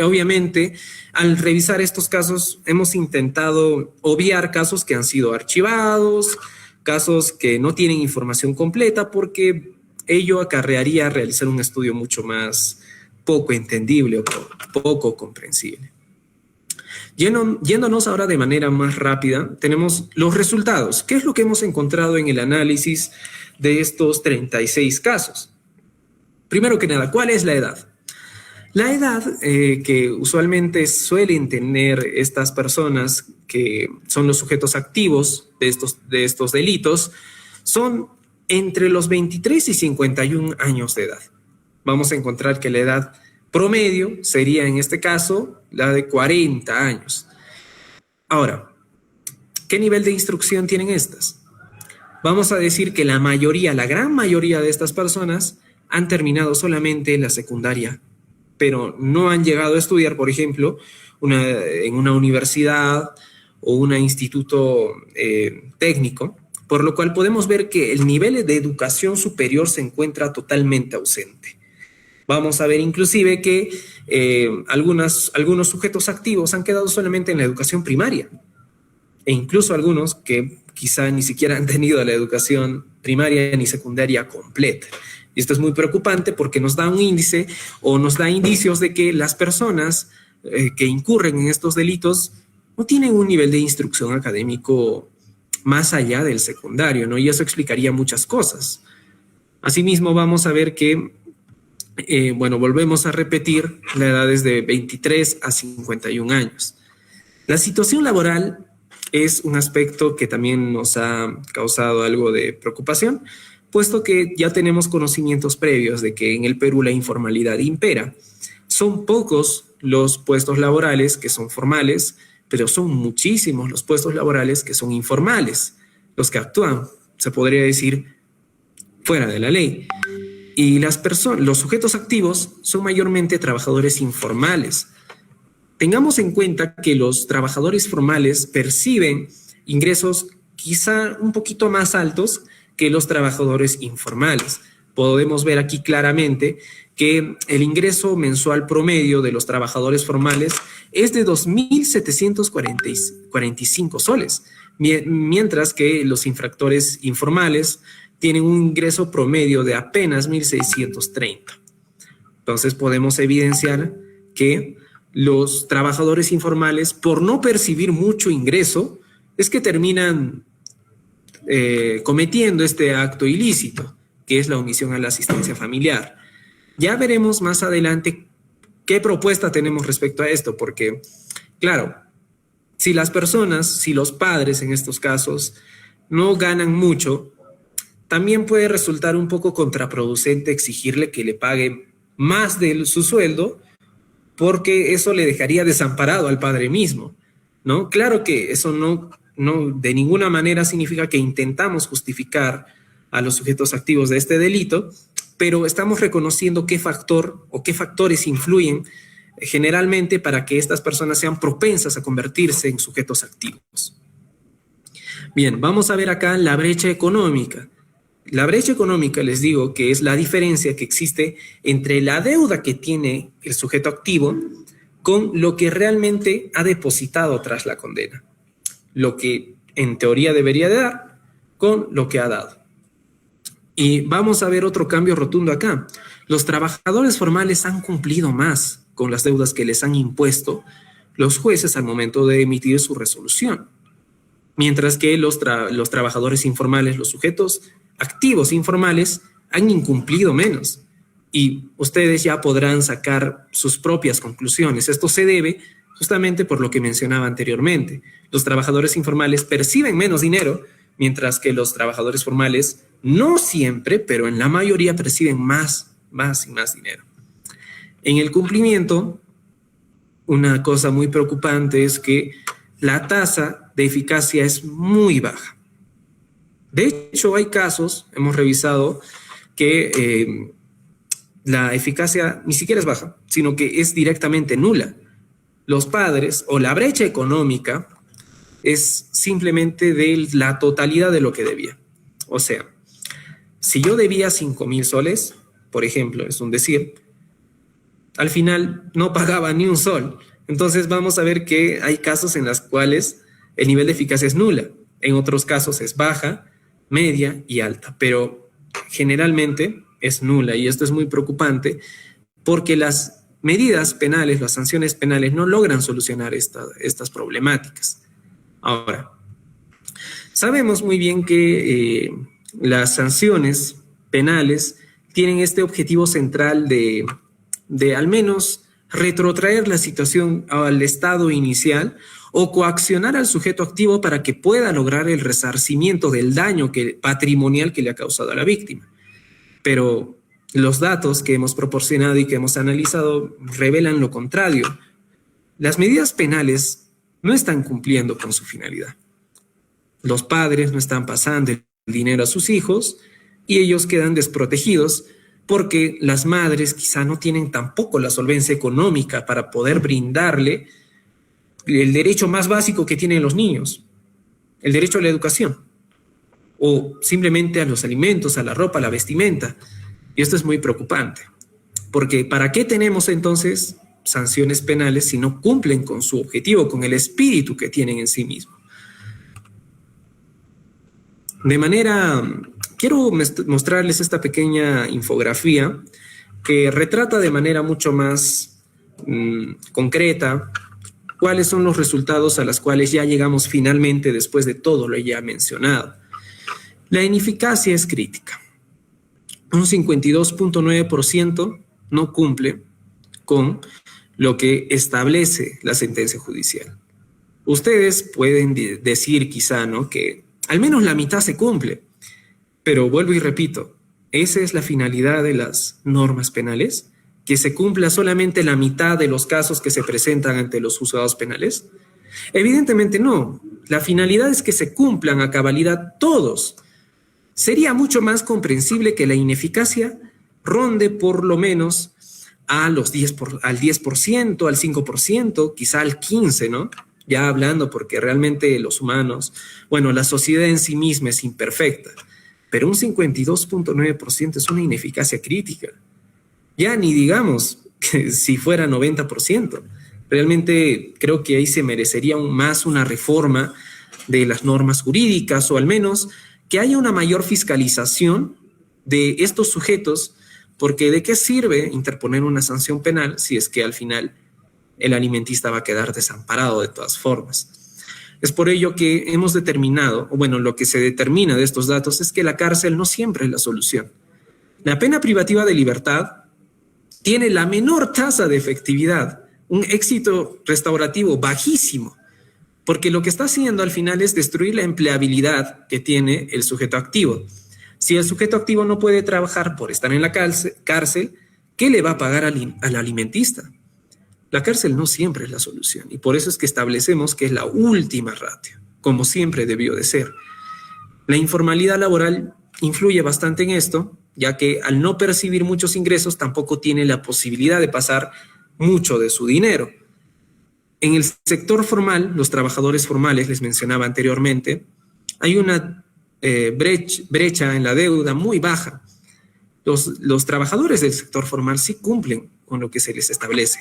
Obviamente, al revisar estos casos, hemos intentado obviar casos que han sido archivados, casos que no tienen información completa, porque ello acarrearía realizar un estudio mucho más poco entendible o poco comprensible. Yéndonos ahora de manera más rápida, tenemos los resultados. ¿Qué es lo que hemos encontrado en el análisis de estos 36 casos? Primero que nada, ¿cuál es la edad? La edad que usualmente suelen tener estas personas que son los sujetos activos de estos delitos son entre los 23 y 51 años de edad. Vamos a encontrar que la edad promedio sería en este caso la de 40 años. Ahora, ¿qué nivel de instrucción tienen estas? Vamos a decir que la gran mayoría de estas personas han terminado solamente la secundaria, pero no han llegado a estudiar, por ejemplo, en una universidad o un instituto técnico, por lo cual podemos ver que el nivel de educación superior se encuentra totalmente ausente. Vamos a ver inclusive que algunos sujetos activos han quedado solamente en la educación primaria, e incluso algunos que quizá ni siquiera han tenido la educación primaria ni secundaria completa. Y esto es muy preocupante porque nos da un índice o nos da indicios de que las personas que incurren en estos delitos no tienen un nivel de instrucción académico más allá del secundario, ¿no? Y eso explicaría muchas cosas. Asimismo, vamos a ver que, volvemos a repetir, la edad es de 23 a 51 años. La situación laboral es un aspecto que también nos ha causado algo de preocupación, puesto que ya tenemos conocimientos previos de que en el Perú la informalidad impera. Son pocos los puestos laborales que son formales, pero son muchísimos los puestos laborales que son informales, los que actúan, se podría decir, fuera de la ley. Y los sujetos activos son mayormente trabajadores informales. Tengamos en cuenta que los trabajadores formales perciben ingresos quizá un poquito más altos que los trabajadores informales. Podemos ver aquí claramente que el ingreso mensual promedio de los trabajadores formales es de 2.745 soles, mientras que los infractores informales tienen un ingreso promedio de apenas 1.630. Entonces podemos evidenciar que los trabajadores informales, por no percibir mucho ingreso, es que terminan cometiendo este acto ilícito, que es la omisión a la asistencia familiar. Ya veremos más adelante qué propuesta tenemos respecto a esto, porque, claro, si las personas, si los padres en estos casos no ganan mucho, también puede resultar un poco contraproducente exigirle que le pague más de su sueldo, porque eso le dejaría desamparado al padre mismo, ¿no? Claro que eso no de ninguna manera significa que intentamos justificar a los sujetos activos de este delito, pero estamos reconociendo qué factor o qué factores influyen generalmente para que estas personas sean propensas a convertirse en sujetos activos. Bien, vamos a ver acá la brecha económica. La brecha económica, les digo, que es la diferencia que existe entre la deuda que tiene el sujeto activo con lo que realmente ha depositado tras la condena. Lo que en teoría debería de dar con lo que ha dado. Y vamos a ver otro cambio rotundo acá. Los trabajadores formales han cumplido más. con las deudas que les han impuesto los jueces al momento de emitir su resolución. Mientras que los trabajadores informales, los sujetos activos informales, han incumplido menos. Y ustedes ya podrán sacar sus propias conclusiones. Esto se debe justamente por lo que mencionaba anteriormente. Los trabajadores informales perciben menos dinero, mientras que los trabajadores formales, no siempre, pero en la mayoría perciben más y más dinero. En el cumplimiento, una cosa muy preocupante es que la tasa de eficacia es muy baja. De hecho, hay casos, hemos revisado, que la eficacia ni siquiera es baja, sino que es directamente nula. Los padres o la brecha económica es simplemente de la totalidad de lo que debía. O sea, si yo debía 5.000 soles, por ejemplo, es un decir, al final no pagaba ni un sol. Entonces vamos a ver que hay casos en los cuales el nivel de eficacia es nula. En otros casos es baja, media y alta, pero generalmente es nula, y esto es muy preocupante porque las medidas penales, las sanciones penales no logran solucionar estas problemáticas. Ahora, sabemos muy bien que las sanciones penales tienen este objetivo central de al menos retrotraer la situación al estado inicial o coaccionar al sujeto activo para que pueda lograr el resarcimiento del daño patrimonial que le ha causado a la víctima. Pero los datos que hemos proporcionado y que hemos analizado revelan lo contrario. Las medidas penales no están cumpliendo con su finalidad. Los padres no están pasando el dinero a sus hijos y ellos quedan desprotegidos porque las madres quizá no tienen tampoco la solvencia económica para poder brindarle el derecho más básico que tienen los niños, el derecho a la educación, o simplemente a los alimentos, a la ropa, a la vestimenta. Y esto es muy preocupante, porque ¿para qué tenemos entonces sanciones penales si no cumplen con su objetivo, con el espíritu que tienen en sí mismo? Quiero mostrarles esta pequeña infografía que retrata de manera mucho más concreta cuáles son los resultados a los cuales ya llegamos finalmente después de todo lo ya mencionado. La ineficacia es crítica. Un 52.9% no cumple con lo que establece la sentencia judicial. Ustedes pueden decir quizá, ¿no?, que al menos la mitad se cumple, pero vuelvo y repito, ¿esa es la finalidad de las normas penales? ¿Que se cumpla solamente la mitad de los casos que se presentan ante los juzgados penales? Evidentemente no. La finalidad es que se cumplan a cabalidad todos. Sería mucho más comprensible que la ineficacia ronde por lo menos al 10%, al 5%, quizá al 15%, ¿no? Ya hablando porque realmente los humanos, la sociedad en sí misma es imperfecta, pero un 52.9% es una ineficacia crítica. Ya ni digamos que si fuera 90%. Realmente creo que ahí se merecería aún más una reforma de las normas jurídicas, o al menos que haya una mayor fiscalización de estos sujetos, porque ¿de qué sirve interponer una sanción penal si es que al final el alimentista va a quedar desamparado de todas formas? Es por ello que hemos determinado, lo que se determina de estos datos es que la cárcel no siempre es la solución. La pena privativa de libertad tiene la menor tasa de efectividad, un éxito restaurativo bajísimo, porque lo que está haciendo al final es destruir la empleabilidad que tiene el sujeto activo. Si el sujeto activo no puede trabajar por estar en la cárcel, ¿qué le va a pagar al alimentista? La cárcel no siempre es la solución, y por eso es que establecemos que es la última ratio, como siempre debió de ser. La informalidad laboral influye bastante en esto, ya que al no percibir muchos ingresos tampoco tiene la posibilidad de pasar mucho de su dinero. En el sector formal, los trabajadores formales, les mencionaba anteriormente, hay una brecha en la deuda muy baja. Los trabajadores del sector formal sí cumplen con lo que se les establece.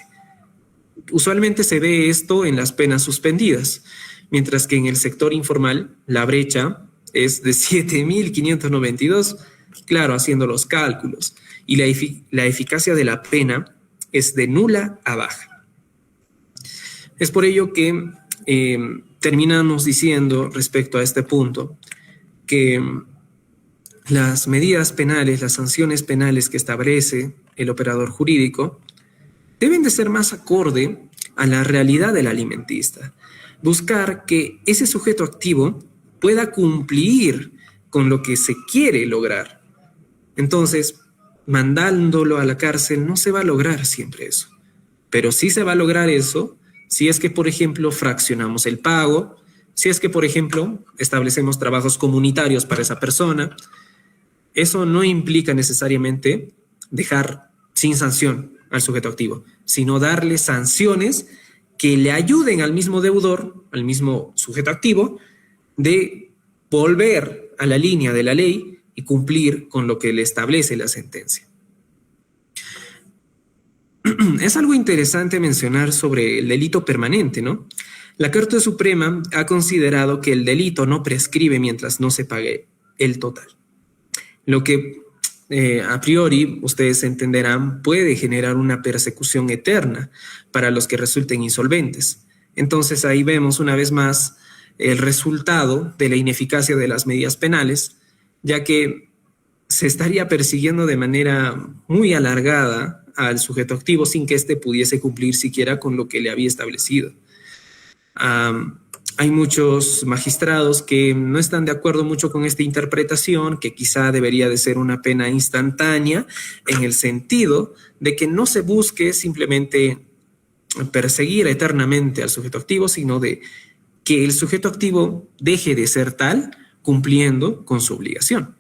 Usualmente se ve esto en las penas suspendidas, mientras que en el sector informal la brecha es de 7.592, claro, haciendo los cálculos, y la eficacia de la pena es de nula a baja. Es por ello que terminamos diciendo respecto a este punto que las medidas penales, las sanciones penales que establece el operador jurídico deben de ser más acorde a la realidad del alimentista. Buscar que ese sujeto activo pueda cumplir con lo que se quiere lograr. Entonces, mandándolo a la cárcel no se va a lograr siempre eso. Pero sí se va a lograr eso si es que, por ejemplo, fraccionamos el pago, si es que, por ejemplo, establecemos trabajos comunitarios para esa persona. Eso no implica necesariamente dejar sin sanción al sujeto activo, sino darle sanciones que le ayuden al mismo deudor, al mismo sujeto activo, de volver a la línea de la ley y cumplir con lo que le establece la sentencia. Es algo interesante mencionar sobre el delito permanente, ¿no? La Corte Suprema ha considerado que el delito no prescribe mientras no se pague el total. Lo que a priori, ustedes entenderán, puede generar una persecución eterna para los que resulten insolventes. Entonces ahí vemos una vez más el resultado de la ineficacia de las medidas penales, ya que se estaría persiguiendo de manera muy alargada al sujeto activo sin que éste pudiese cumplir siquiera con lo que le había establecido. Hay muchos magistrados que no están de acuerdo mucho con esta interpretación, que quizá debería de ser una pena instantánea, en el sentido de que no se busque simplemente perseguir eternamente al sujeto activo, sino de que el sujeto activo deje de ser tal cumpliendo con su obligación.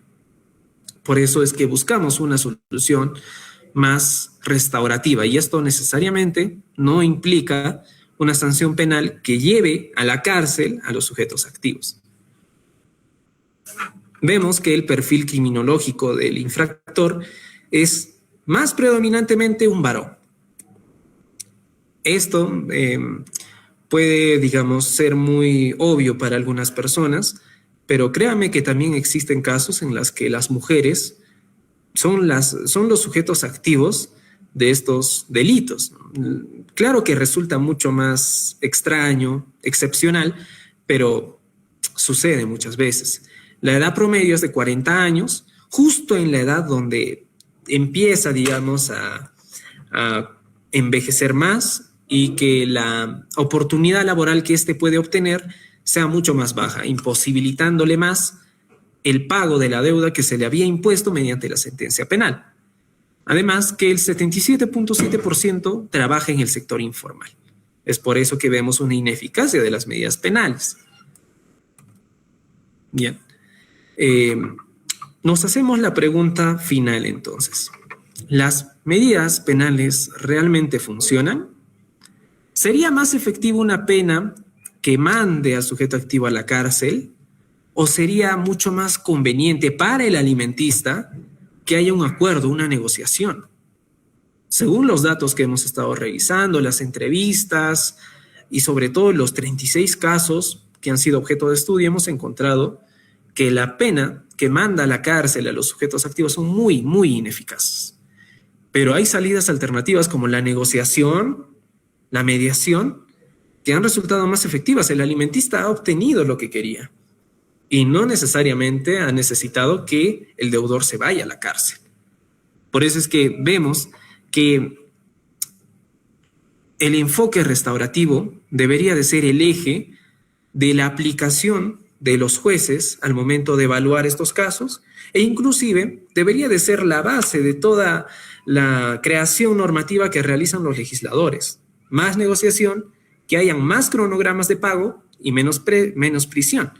Por eso es que buscamos una solución más restaurativa, y esto necesariamente no implica una sanción penal que lleve a la cárcel a los sujetos activos. Vemos que el perfil criminológico del infractor es más predominantemente un varón. Esto puede, digamos, ser muy obvio para algunas personas, pero créanme que también existen casos en los que las mujeres son los sujetos activos de estos delitos. Claro que resulta mucho más extraño, excepcional, pero sucede muchas veces. La edad promedio es de 40 años, justo en la edad donde empieza, digamos, a envejecer más y que la oportunidad laboral que éste puede obtener sea mucho más baja, imposibilitándole más el pago de la deuda que se le había impuesto mediante la sentencia penal. Además, que el 77.7% trabaja en el sector informal. Es por eso que vemos una ineficacia de las medidas penales. Bien. Nos hacemos la pregunta final entonces. ¿Las medidas penales realmente funcionan? ¿Sería más efectiva una pena que mande al sujeto activo a la cárcel? ¿O sería mucho más conveniente para el alimentista que haya un acuerdo, una negociación? Según los datos que hemos estado revisando, las entrevistas y sobre todo los 36 casos que han sido objeto de estudio, hemos encontrado que la pena que manda a la cárcel a los sujetos activos son muy, muy ineficaces. Pero hay salidas alternativas como la negociación, la mediación, que han resultado más efectivas. El alimentista ha obtenido lo que quería y no necesariamente ha necesitado que el deudor se vaya a la cárcel. Por eso es que vemos que el enfoque restaurativo debería de ser el eje de la aplicación de los jueces al momento de evaluar estos casos, e inclusive debería de ser la base de toda la creación normativa que realizan los legisladores. Más negociación, que hayan más cronogramas de pago y menos prisión.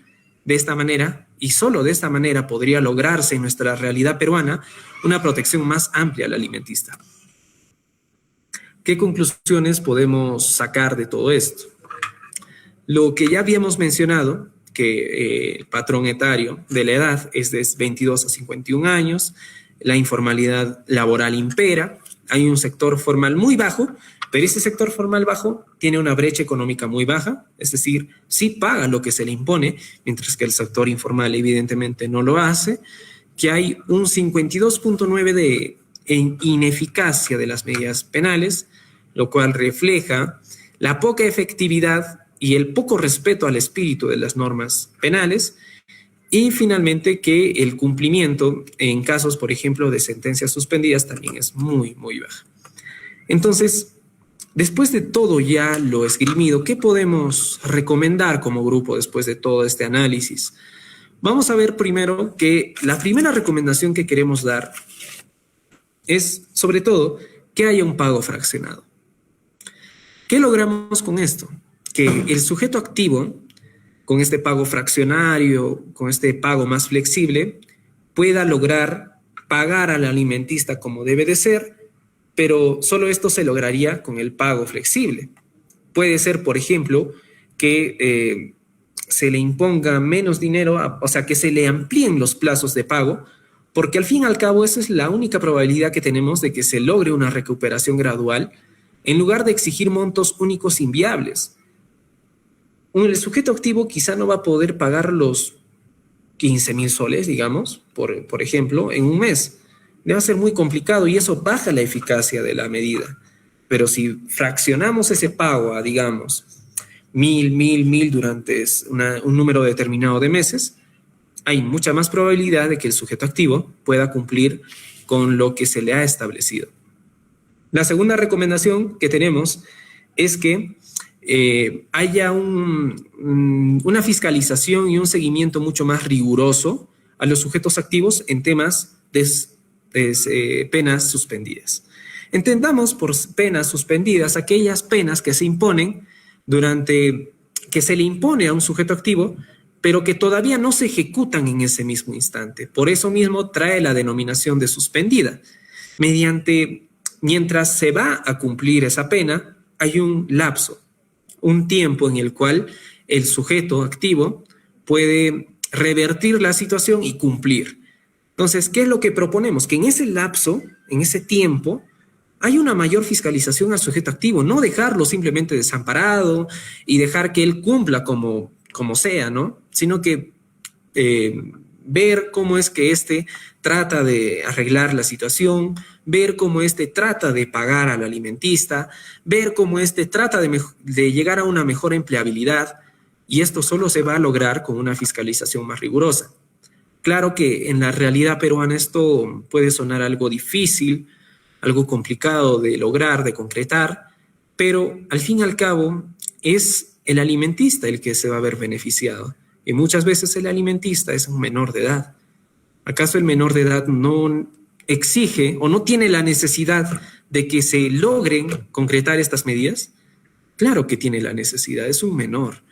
De esta manera, y solo de esta manera, podría lograrse en nuestra realidad peruana una protección más amplia al alimentista. ¿Qué conclusiones podemos sacar de todo esto? Lo que ya habíamos mencionado, que el patrón etario de la edad es de 22 a 51 años, la informalidad laboral impera, hay un sector formal muy bajo, pero ese sector formal bajo tiene una brecha económica muy baja, es decir, sí paga lo que se le impone, mientras que el sector informal evidentemente no lo hace, que hay un 52.9% de en ineficacia de las medidas penales, lo cual refleja la poca efectividad y el poco respeto al espíritu de las normas penales, y finalmente que el cumplimiento en casos, por ejemplo, de sentencias suspendidas también es muy, muy baja. Entonces, después de todo ya lo esgrimido, ¿qué podemos recomendar como grupo después de todo este análisis? Vamos a ver primero que la primera recomendación que queremos dar es, sobre todo, que haya un pago fraccionado. ¿Qué logramos con esto? Que el sujeto activo, con este pago fraccionario, con este pago más flexible, pueda lograr pagar al alimentista como debe de ser, pero solo esto se lograría con el pago flexible. Puede ser, por ejemplo, que se le imponga menos dinero, o sea, que se le amplíen los plazos de pago, porque al fin y al cabo esa es la única probabilidad que tenemos de que se logre una recuperación gradual, en lugar de exigir montos únicos inviables. El sujeto activo quizá no va a poder pagar los 15,000 soles, digamos, por ejemplo, en un mes. Le va a ser muy complicado y eso baja la eficacia de la medida. Pero si fraccionamos ese pago a, digamos, 1,000 durante un número determinado de meses, hay mucha más probabilidad de que el sujeto activo pueda cumplir con lo que se le ha establecido. La segunda recomendación que tenemos es que haya una fiscalización y un seguimiento mucho más riguroso a los sujetos activos en temas de penas suspendidas. Entendamos por penas suspendidas aquellas penas que se imponen que se le impone a un sujeto activo, pero que todavía no se ejecutan en ese mismo instante. Por eso mismo trae la denominación de suspendida. Mientras se va a cumplir esa pena, hay un lapso, un tiempo en el cual el sujeto activo puede revertir la situación y cumplir. Entonces, ¿qué es lo que proponemos? Que en ese lapso, en ese tiempo, hay una mayor fiscalización al sujeto activo, no dejarlo simplemente desamparado y dejar que él cumpla como sea, ¿no? Sino que ver cómo es que éste trata de arreglar la situación, ver cómo éste trata de pagar al alimentista, ver cómo éste trata de llegar a una mejor empleabilidad, y esto solo se va a lograr con una fiscalización más rigurosa. Claro que en la realidad peruana esto puede sonar algo difícil, algo complicado de lograr, de concretar, pero al fin y al cabo es el alimentista el que se va a ver beneficiado. Y muchas veces el alimentista es un menor de edad. ¿Acaso el menor de edad no exige o no tiene la necesidad de que se logren concretar estas medidas? Claro que tiene la necesidad, es un menor.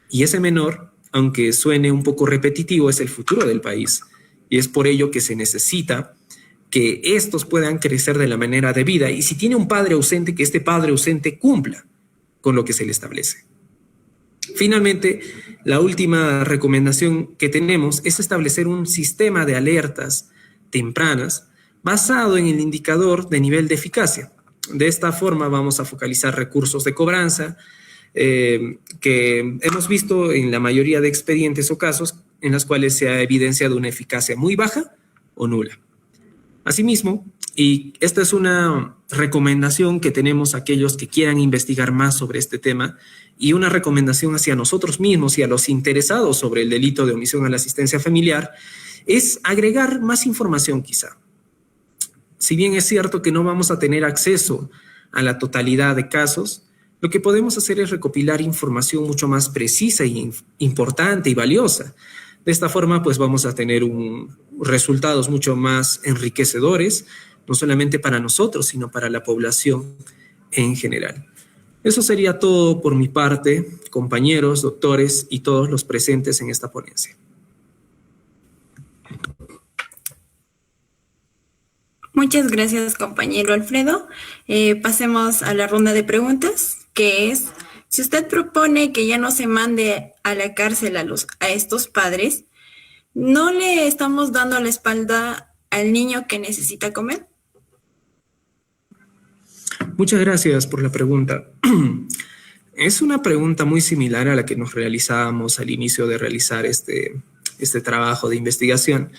Y ese menor, aunque suene un poco repetitivo, es el futuro del país. Y es por ello que se necesita que estos puedan crecer de la manera debida. Y si tiene un padre ausente, que este padre ausente cumpla con lo que se le establece. Finalmente, la última recomendación que tenemos es establecer un sistema de alertas tempranas basado en el indicador de nivel de eficacia. De esta forma vamos a focalizar recursos de cobranza que hemos visto en la mayoría de expedientes o casos en los cuales se ha evidenciado una eficacia muy baja o nula. Asimismo, y esta es una recomendación que tenemos a aquellos que quieran investigar más sobre este tema y una recomendación hacia nosotros mismos y a los interesados sobre el delito de omisión a la asistencia familiar, es agregar más información quizá. Si bien es cierto que no vamos a tener acceso a la totalidad de casos, lo que podemos hacer es recopilar información mucho más precisa y importante y valiosa. De esta forma, pues vamos a tener resultados mucho más enriquecedores, no solamente para nosotros, sino para la población en general. Eso sería todo por mi parte, compañeros, doctores y todos los presentes en esta ponencia. Muchas gracias, compañero Alfredo. Pasemos a la ronda de preguntas, que es, si usted propone que ya no se mande a la cárcel a estos padres, ¿no le estamos dando la espalda al niño que necesita comer? Muchas gracias por la pregunta. Es una pregunta muy similar a la que nos realizábamos al inicio de realizar este trabajo de investigación.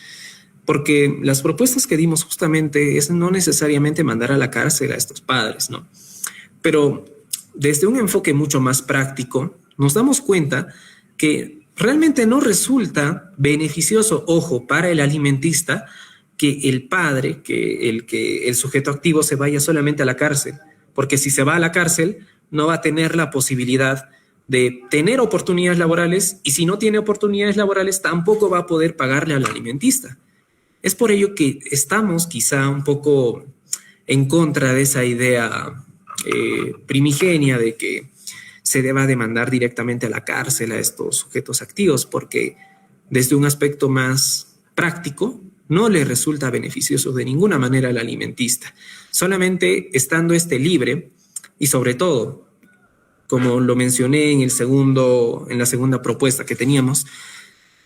porque las propuestas que dimos justamente es no necesariamente mandar a la cárcel a estos padres, ¿no? Pero desde un enfoque mucho más práctico, nos damos cuenta que realmente no resulta beneficioso, ojo, para el alimentista, que el padre, que el sujeto activo se vaya solamente a la cárcel, porque si se va a la cárcel no va a tener la posibilidad de tener oportunidades laborales, y si no tiene oportunidades laborales tampoco va a poder pagarle al alimentista. Es por ello que estamos quizá un poco en contra de esa idea primigenia de que se deba demandar directamente a la cárcel a estos sujetos activos, porque desde un aspecto más práctico no le resulta beneficioso de ninguna manera al alimentista. Solamente estando libre, y sobre todo, como lo mencioné en la segunda propuesta que teníamos,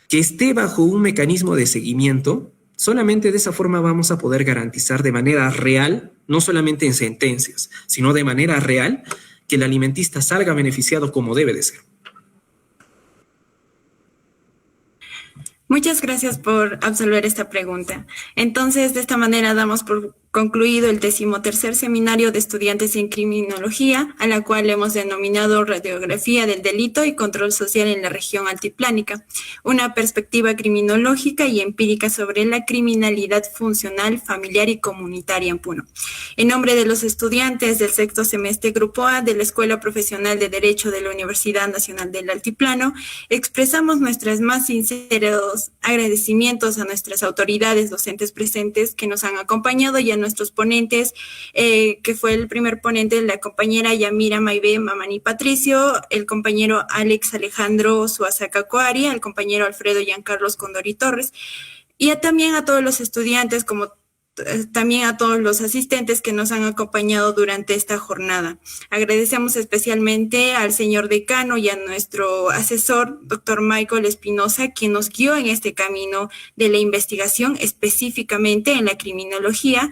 que esté bajo un mecanismo de seguimiento, solamente de esa forma vamos a poder garantizar de manera real, no solamente en sentencias, sino de manera real, que el alimentista salga beneficiado como debe de ser. Muchas gracias por absolver esta pregunta. Entonces, de esta manera damos por concluido el 13º Seminario de Estudiantes en Criminología, a la cual hemos denominado Radiografía del Delito y Control Social en la Región Altiplánica, una perspectiva criminológica y empírica sobre la criminalidad funcional, familiar y comunitaria en Puno. En nombre de los estudiantes del sexto semestre Grupo A de la Escuela Profesional de Derecho de la Universidad Nacional del Altiplano, expresamos nuestros más sinceros agradecimientos a nuestras autoridades docentes presentes que nos han acompañado y a nuestros ponentes, que fue el primer ponente, la compañera Yamira Maibé Mamani Patricio, el compañero Alex Alejandro Suazaca Coari, el compañero Alfredo Giancarlos Condori Torres, y también a todos los estudiantes, como también a todos los asistentes que nos han acompañado durante esta jornada. Agradecemos especialmente al señor decano y a nuestro asesor, doctor Michael Espinosa, quien nos guió en este camino de la investigación, específicamente en la criminología,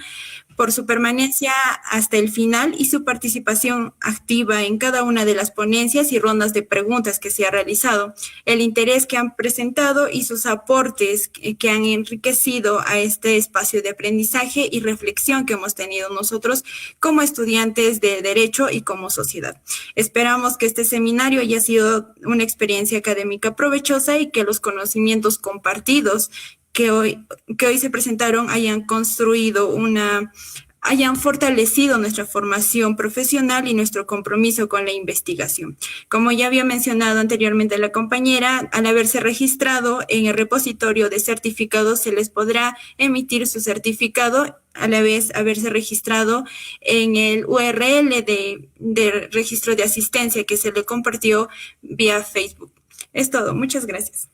por su permanencia hasta el final y su participación activa en cada una de las ponencias y rondas de preguntas que se ha realizado, el interés que han presentado y sus aportes que han enriquecido a este espacio de aprendizaje y reflexión que hemos tenido nosotros como estudiantes de Derecho y como sociedad. Esperamos que este seminario haya sido una experiencia académica provechosa y que los conocimientos compartidos que hoy se presentaron hayan fortalecido nuestra formación profesional y nuestro compromiso con la investigación. Como ya había mencionado anteriormente la compañera, al haberse registrado en el repositorio de certificados se les podrá emitir su certificado, a la vez haberse registrado en el URL de registro de asistencia que se le compartió vía Facebook. Es todo. Muchas gracias.